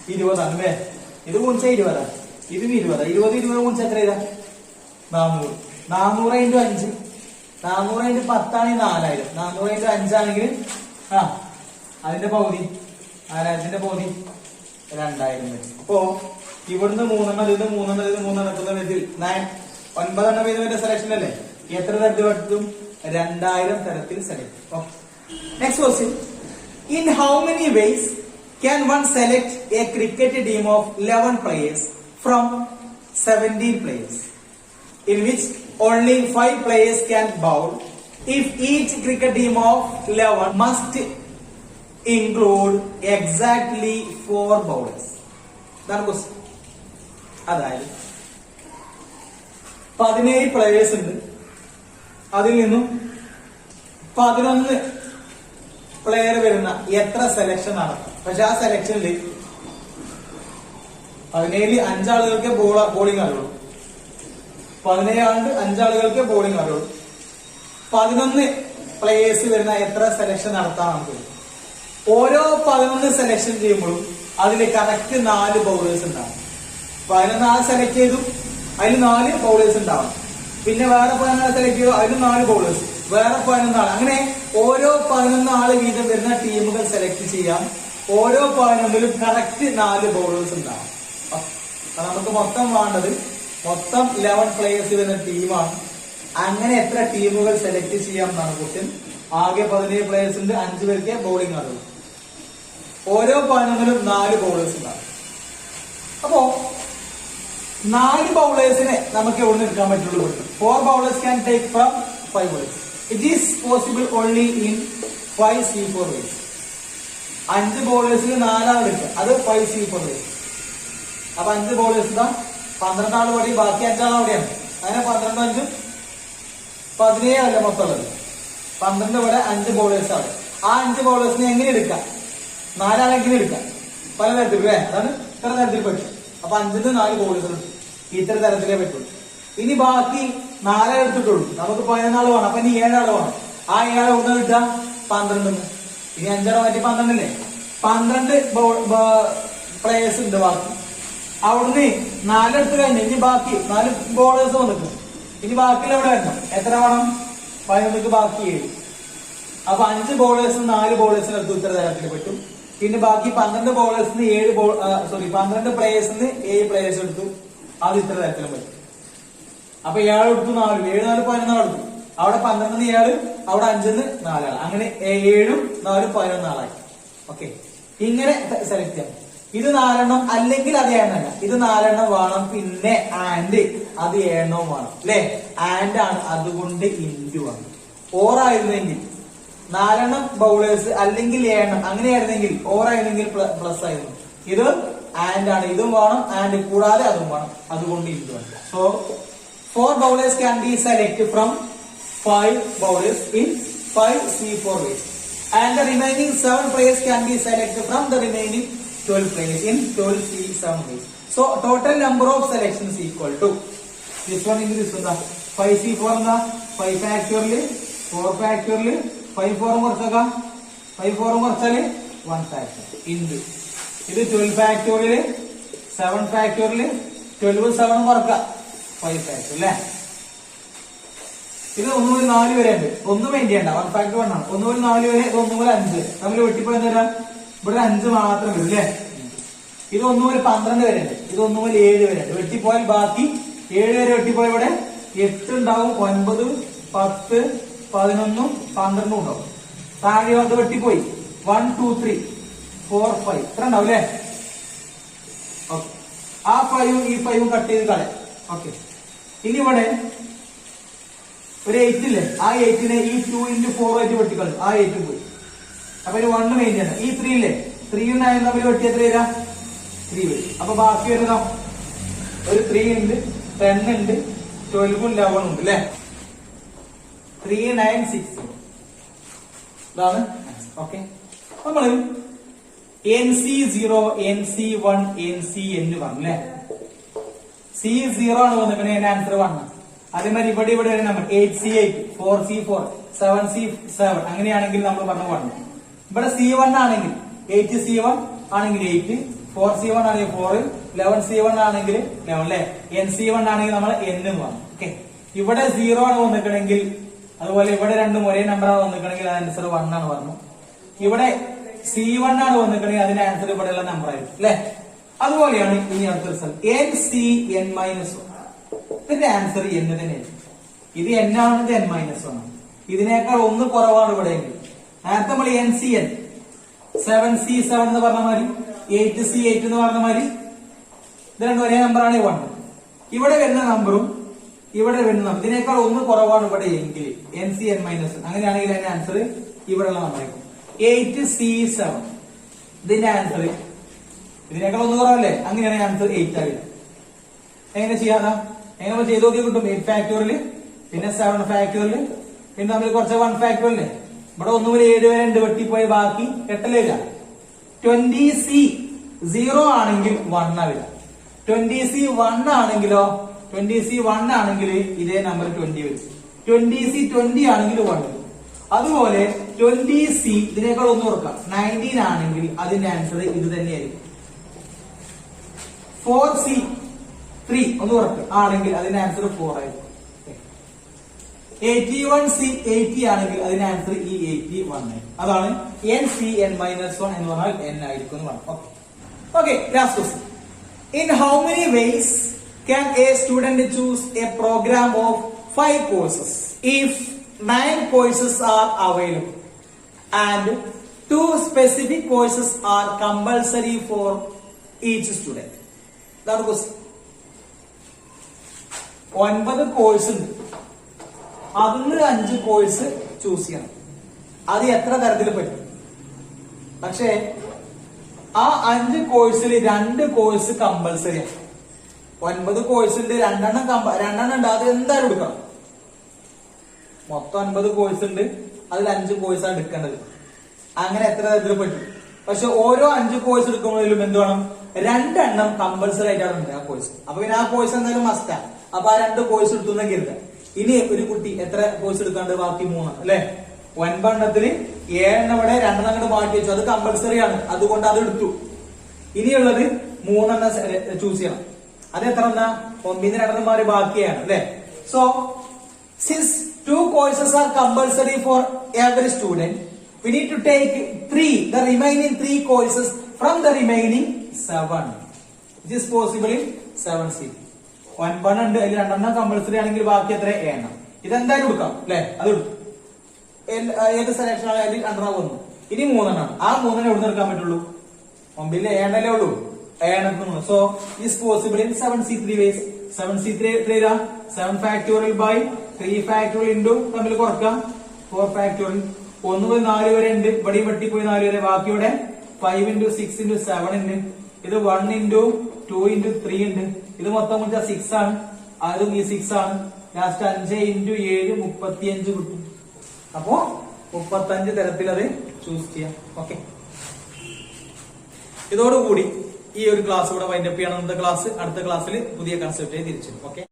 Speaker 1: 20 ആണ് അല്ലേ? ഇത് ഗുണിച്ച 20 ആണ്. ഇതും 20 20 ഗുണിച്ച എത്ര ചെയ്താ? 400. 400 into 5 400 into 10 ആണെങ്കിൽ 4000. 400 into 5 ആണെങ്കിൽ അതിന്റെ പകുതി 4000ന്റെ പകുതി 2000 വരും. അപ്പോ ഇവിടുന്ന് 3 ഇത് 3 ഇതിൽ 9 വീതം സെലക്ഷൻ അല്ലേ? എത്ര തരത്തിൽ പറ്റും? 2000 തരത്തിൽ select. Next question. In how many ways can one select a cricket team of 11 players from 17 players, in which only 5 players can bowl, if each cricket team of 11 must include exactly 4 bowlers? That's question. അതായത് 17 പ്ലേയേഴ്സ് ഉണ്ട്. അതിൽ നിന്നും 11 പ്ലെയർ വരുന്ന എത്ര സെലക്ഷൻ നടക്കും? പക്ഷെ ആ സെലക്ഷനിൽ 17 5 ആളുകൾക്ക് ബോളിംഗ് അറിയുള്ളൂ. 17 ആളുണ്ട് 5 ആളുകൾക്ക് ബോളിംഗ് അറിയുള്ളൂ. 11 പ്ലേയേഴ്സ് വരുന്ന എത്ര സെലക്ഷൻ നടത്താൻ നമുക്ക്? ഓരോ 11 സെലക്ഷൻ ചെയ്യുമ്പോഴും അതിൽ കറക്റ്റ് 4 ബൗളേഴ്സ് ഉണ്ടാവും. 14 സെലക്ട് ചെയ്തു അതിൽ 4 ബൗളേഴ്സ് ഉണ്ടാവും. പിന്നെ വേറെ 14 സെലക്ട് ചെയ്തു അതിൽ 4 ബൗളേഴ്സ്. വേറെ 11 ആൾ. അങ്ങനെ ഓരോ 11 ആള് വീതം വരുന്ന ടീമുകൾ സെലക്ട് ചെയ്യാം. ഓരോ 11ലും കറക്റ്റ് 4 ബൗളേഴ്സ് ഉണ്ടാവും. നമുക്ക് മൊത്തം വേണ്ടത് മൊത്തം 11 പ്ലേയേഴ്സ് വരുന്ന ടീമാണ്. അങ്ങനെ എത്ര ടീമുകൾ സെലക്ട് ചെയ്യാം എന്നാണ് ക്വസ്റ്റ്യൻ. ആകെ 17 പ്ലേയേഴ്സ് ഉണ്ട്, 5 പേർക്ക് ബൗളിംഗ് ആണുള്ളൂ. ഓരോ 11ലും 4 ബൗളേഴ്സ് ഉണ്ടാവും. അപ്പോ 4 ബൗളേഴ്സിനെ നമുക്ക് എവിടെ നിന്ന് എടുക്കാൻ പറ്റുള്ളൂ? 4 bowlers can take from 5 bowlers. It is possible only in 5C4 ways. 5 ബൗളേഴ്സിൽ 4 ആൾ എടുക്കുക, അത് 5C4 ways. അപ്പൊ 5 ബൗളേഴ്സ് 12 ആൾ വഴി, ബാക്കി 5 ആൾ അവിടെയാണ്. അങ്ങനെ 12 5 17 അല്ല മൊത്തമുള്ളത്. 12 ഇവിടെ 5 ബൗളേഴ്സ് ആണ്. ആ 5 ബൗളേഴ്സിനെ എങ്ങനെ എടുക്കാം? 4 ആളെ എങ്ങനെ എടുക്കാം? പല തരത്തിൽ അല്ലേ? അതാണ് ഇത്ര തരത്തിൽ പറ്റും. അപ്പൊ 5ന് 4 ബൗളേഴ്സ് ഉണ്ട്, ഇത്ര തരത്തിലേ പറ്റുള്ളൂ. ഇനി ബാക്കി 4 എടുത്തിട്ടുള്ളൂ, നമുക്ക് 11 ആൾ വേണം. അപ്പൊ ഇനി 7 ആൾ വേണം. ആ 7 ഒന്ന് കിട്ടുക 12. ഇനി 5 മാറ്റി 12 അല്ലേ? 12 പ്ലേയേഴ്സ് ഉണ്ട് ബാക്കി. അവിടുന്ന് 4 എടുത്ത് കഴിഞ്ഞു. ഇനി ബാക്കി 4 ബോളേഴ്സ് വന്നിട്ട് ഇനി ബാക്കിയിൽ എവിടെ വരണം? എത്ര വേണം? 11ക്ക് ബാക്കി 7. അപ്പൊ 5 ബോളേഴ്സ് 4 ബോളേഴ്സിന് എടുത്ത് ഇത്ര തരത്തിൽ പറ്റും. പിന്നെ ബാക്കി 12 ബോളേഴ്സിന് 12 പ്ലേയേഴ്സിന് 7 പ്ലേയേഴ്സ് എടുത്തു, അത് ഇത്ര തരത്തിലും പറ്റും. അപ്പൊ ഇയാൾ എടുത്തു 4, 7 4 11 എടുത്തു. അവിടെ 12 7, അവിടെ 5 4 ആൾ. അങ്ങനെ 7 4 11 ആളായി. ഓക്കെ, ഇങ്ങനെ സെലക്ട് ചെയ്യാം. ഇത് 4 എണ്ണം അല്ലെങ്കിൽ അത് 7 എണ്ണല്ല, ഇത് 4 എണ്ണം വേണം. പിന്നെ ആൻഡ് അത് 7 എണ്ണവും വേണം അല്ലെ? ആൻഡ് ആണ്, അതുകൊണ്ട് ഇൻഡു ആണ്. ഓറായിരുന്നെങ്കിൽ 4 എണ്ണം ബൗളേഴ്സ് അല്ലെങ്കിൽ 7 എണ്ണം, അങ്ങനെയായിരുന്നെങ്കിൽ ഓറായിരുന്നെങ്കിൽ പ്ലസ് ആയിരുന്നു. ഇത് ആൻഡ് ആണ്, ഇതും വേണം, ആൻഡ് കൂടാതെ അതും വേണം, അതുകൊണ്ട് ഇൻഡു ആണ്. So 4 bowlers can be selected from 5 bowlers in 5C4 ways, and the remaining 7 players can be selected from the remaining 12 players in 12C7 ways. So total number of selections equal to this one into this one. 5C4 na 5 factorial 4 factorial 5 4 കുറച്ചക 5 4 കുറച്ചാല് 1 factorial into ഇത് 12 factorial 7 factorial 12 7 കുറക്ക 5 factorial അല്ലേ? ഇത് 1 മുതൽ 4 വരെ ഉണ്ട്. ഒന്നും വേണ്ടി ചെയ്യണ്ട, 1 factor 1 ആണ്. 1 മുതൽ 4 വരെ, ഇത് 1 മുതൽ 5 നമ്മൾ വെട്ടിപ്പോയി എന്താ? ഇവിടെ 5 മാത്രം വരും അല്ലേ? ഇത് 1 മുതൽ 12 വരെ ഉണ്ട്, ഇത് 1 മുതൽ 7 വരെ ഉണ്ട്. വെട്ടിപ്പോയാൽ ബാക്കി 7 വരെ വെട്ടിപ്പോയ ഇവിടെ 8 ഉണ്ടാവും, 9 10 11 12 ഉണ്ടാവും. താഴെ അത് വെട്ടിപ്പോയി 1 2 3 4 5 ഇത്ര ഉണ്ടാവും അല്ലേ? ഓക്കെ, ആ 5ഉം ഈ 5ഉം കട്ട് ചെയ്ത് കളയാം. ഓക്കെ, ഇനി ഇവിടെ ഒരു 8 ഇല്ലേ? ആ 8നെ ഈ 2 into 4 ആയിട്ട് വെട്ടിക്കളയും, ആ 8 പോയി. അപ്പൊ ഒരു 1 മെയിൻ ചെയ്യണം. ഈ 3 ഇല്ലേ? 3യും 9 തമ്മിൽ വെട്ടി എത്ര വരാ? 3 വരും. അപ്പൊ ബാക്കി വരുന്നോ? ഒരു 3 ഉണ്ട്, 10 ഉണ്ട്, 12 11 ഉണ്ട് അല്ലെ? 3 9 6 ഇതാണ്. ഓക്കെ, നമ്മള് NC0 NC1 NCN പറഞ്ഞു അല്ലെ? C0 ആണ് വന്നിട്ട് ആൻസർ 1. അതേമാതിരി ഇവിടെ വരെ നമ്മൾ 8C8 4C4 7C7 അങ്ങനെയാണെങ്കിൽ നമ്മൾ പറഞ്ഞു 1. ഇവിടെ C1 ആണെങ്കിൽ 8C1 ആണെങ്കിൽ 8, 4C1 ആണെങ്കിൽ 4, 11C1 ആണെങ്കിൽ 11 അല്ലെ? NC1 ആണെങ്കിൽ നമ്മൾ N എന്ന് പറഞ്ഞു. ഓക്കെ, ഇവിടെ 0 ആണ് വന്നിക്കണെങ്കിൽ, അതുപോലെ ഇവിടെ രണ്ടും ഒരേ നമ്പറാണ് വന്നിക്കണെങ്കിൽ ആൻസർ 1 ആണ് പറഞ്ഞു. ഇവിടെ C1 ആണ് വന്നിക്കണെങ്കിൽ അതിന്റെ ആൻസർ ഇവിടെയുള്ള നമ്പർ ആയിരിക്കും അല്ലെ? അതുപോലെയാണ് ഇനി അടുത്ത റിസൾട്ട് NCN-1. ഇതിന്റെ ആൻസർ N തന്നെയായിരിക്കും. ഇത് N ആണ്, ഇത് N-1 ആണ്. ഇതിനേക്കാൾ 1 കുറവാണ് ഇവിടെ. നേരത്തെ നമ്മൾ NCN 7C7 എന്ന് പറഞ്ഞ മാതിരി 8C8 എന്ന് പറഞ്ഞ മാതിരി ഇത് രണ്ടും ഒരേ നമ്പറാണ് 1. ഇവിടെ വരുന്ന നമ്പറും ഇവിടെ വരുന്ന നമ്പർ ഇതിനേക്കാൾ 1 കുറവാണ് ഇവിടെ എങ്കിൽ NCN-, അങ്ങനെയാണെങ്കിൽ അതിന്റെ ആൻസർ ഇവിടെയുള്ള നമ്പറായിരിക്കും 8C7. ഇതിന്റെ ആൻസർ ഇതിനേക്കാൾ 1 കുറവല്ലേ? അങ്ങനെയാണെങ്കിൽ ആൻസർ 8 ആവില്ല. എങ്ങനെ ചെയ്യാതാ? എങ്ങനെ ചെയ്ത് നോക്കി കിട്ടും? 8 factorial പിന്നെ 7 factorial പിന്നെ നമ്മൾ കുറച്ച് 1 factorial അല്ലേ? ഇവിടെ 1 മുതൽ 7 വരെ ഉണ്ട്, വെട്ടിപ്പോയ ബാക്കി 8 അല്ലേ? 20C0 ആണെങ്കിൽ 1 ആവില്ല. 20C1 ആണെങ്കിലോ 20C1 ആണെങ്കിൽ ഇതേ നമ്പർ 20 വരും. 20C20 ആണെങ്കിൽ 1 വരും. അതുപോലെ 20C ഇതിനേക്കാൾ 1 കുറക്കാം 19 ആണെങ്കിൽ അതിന്റെ ആൻസർ ഇത് തന്നെയായിരിക്കും. 4C3 ഒന്ന് കുറക്ക് ആണെങ്കിൽ അതിന്റെ ആൻസർ 4 ആയിരിക്കും. 81C 80 ആണെങ്കിൽ അതിന് ആൻസർ ഈ 81 അതാണ് NCN-1 എന്ന് പറഞ്ഞാൽ n ആയിരിക്കും എന്ന് പറഞ്ഞു. Okay last question. In how many ways can a student choose a program of 5 courses if 9 courses are available and 2 specific courses are compulsory for each student? That's the question. 9 course ഉണ്ട്, അതിന് 5 കോഴ്സ് ചൂസ് ചെയ്യണം. അത് എത്ര തരത്തിൽ പറ്റും? പക്ഷേ ആ 5 കോഴ്സിൽ 2 കോഴ്സ് കമ്പൽസറി ആണ്. 9 കോഴ്സ് ഉണ്ട്, 2 ഉണ്ട്, അത് എന്തായാലും എടുക്കണം. മൊത്തം 9 കോഴ്സ് ഉണ്ട്, അതിൽ 5 കോഴ്സാണ് എടുക്കേണ്ടത്. അങ്ങനെ എത്ര തരത്തിൽ പറ്റും? പക്ഷെ ഓരോ 5 കോഴ്സ് എടുക്കുമ്പോഴും എന്ത് വേണം? 2 എണ്ണം കമ്പൽസറി ആയിട്ടാണ് ഉണ്ട് ആ കോഴ്സ്. അപ്പൊ പിന്നെ ആ കോഴ്സ് എന്തായാലും മസ്റ്റാ. അപ്പൊ ആ 2 കോഴ്സ് എടുത്തുന്ന കരുതാം. ഇനി ഒരു കുട്ടി എത്ര കോഴ്സ് എടുക്കാണ്ട്? ബാക്കി 3 അല്ലെ? 9 എണ്ണത്തില് 7 എണ്ണം ഇവിടെ 2 എണ്ണം അങ്ങോട്ട് മാറ്റി വെച്ചു, അത് കമ്പൽസറി ആണ്, അതുകൊണ്ട് അത് എടുത്തു. ഇനിയുള്ളത് 3 എണ്ണം ചൂസ് ചെയ്യണം. അത് എത്ര എന്നാ? 9 2 മാറി ബാക്കിയാണ് അല്ലെ? So since 2 courses are compulsory for every student, we need to take the remaining 3 courses from the remaining 7. It is possible in 7C. 9 ഉണ്ട്, അതിൽ 2 എണ്ണം കമ്പൽസറി ആണെങ്കിൽ ബാക്കി എത്ര? 7 എണ്ണം. ഇതെന്തായാലും എടുക്കാം അല്ലെ? അത് എടുക്കും. ഏത് സെലക്ഷൻ ആയാലും 2 എണ്ണം വന്നു. ഇനി 3 എണ്ണം. ആ 3 എണ്ണം എവിടെ എടുക്കാൻ പറ്റുള്ളൂ? 9 7 എണ്ണല്ലേ ഉള്ളൂ. 7 എണ്ണം. So is possible in 7C3 ways. 7C3 എത്രയാ? 7 factorial by 3 factorial into തമ്മിൽ കുറക്കാം 4 factorial. 1 മുതൽ 4 വരെ ഉണ്ട്, ഇവിടെയും വെട്ടിപ്പോയി 4 വരെ. ബാക്കിയുടെ 5 into 6 into 7 ഉണ്ട്. ഇത് 1 into 2 into 3 ഉണ്ട്. ഇത് മൊത്തം 6 ആണ്, അതും ഈ 6 ആണ്. ലാസ്റ്റ് 5 into 7 35 കിട്ടും. അപ്പോ 35 തരത്തിൽ അത് ചൂസ് ചെയ്യാം. ഓക്കെ, ഇതോടുകൂടി ഈ ഒരു ക്ലാസ് ഇവിടെ വൈൻഡപ്പ് ചെയ്യണം. അടുത്ത ക്ലാസ്സിൽ പുതിയ കൺസെപ്റ്റ് തിരിച്ചു. ഓക്കെ.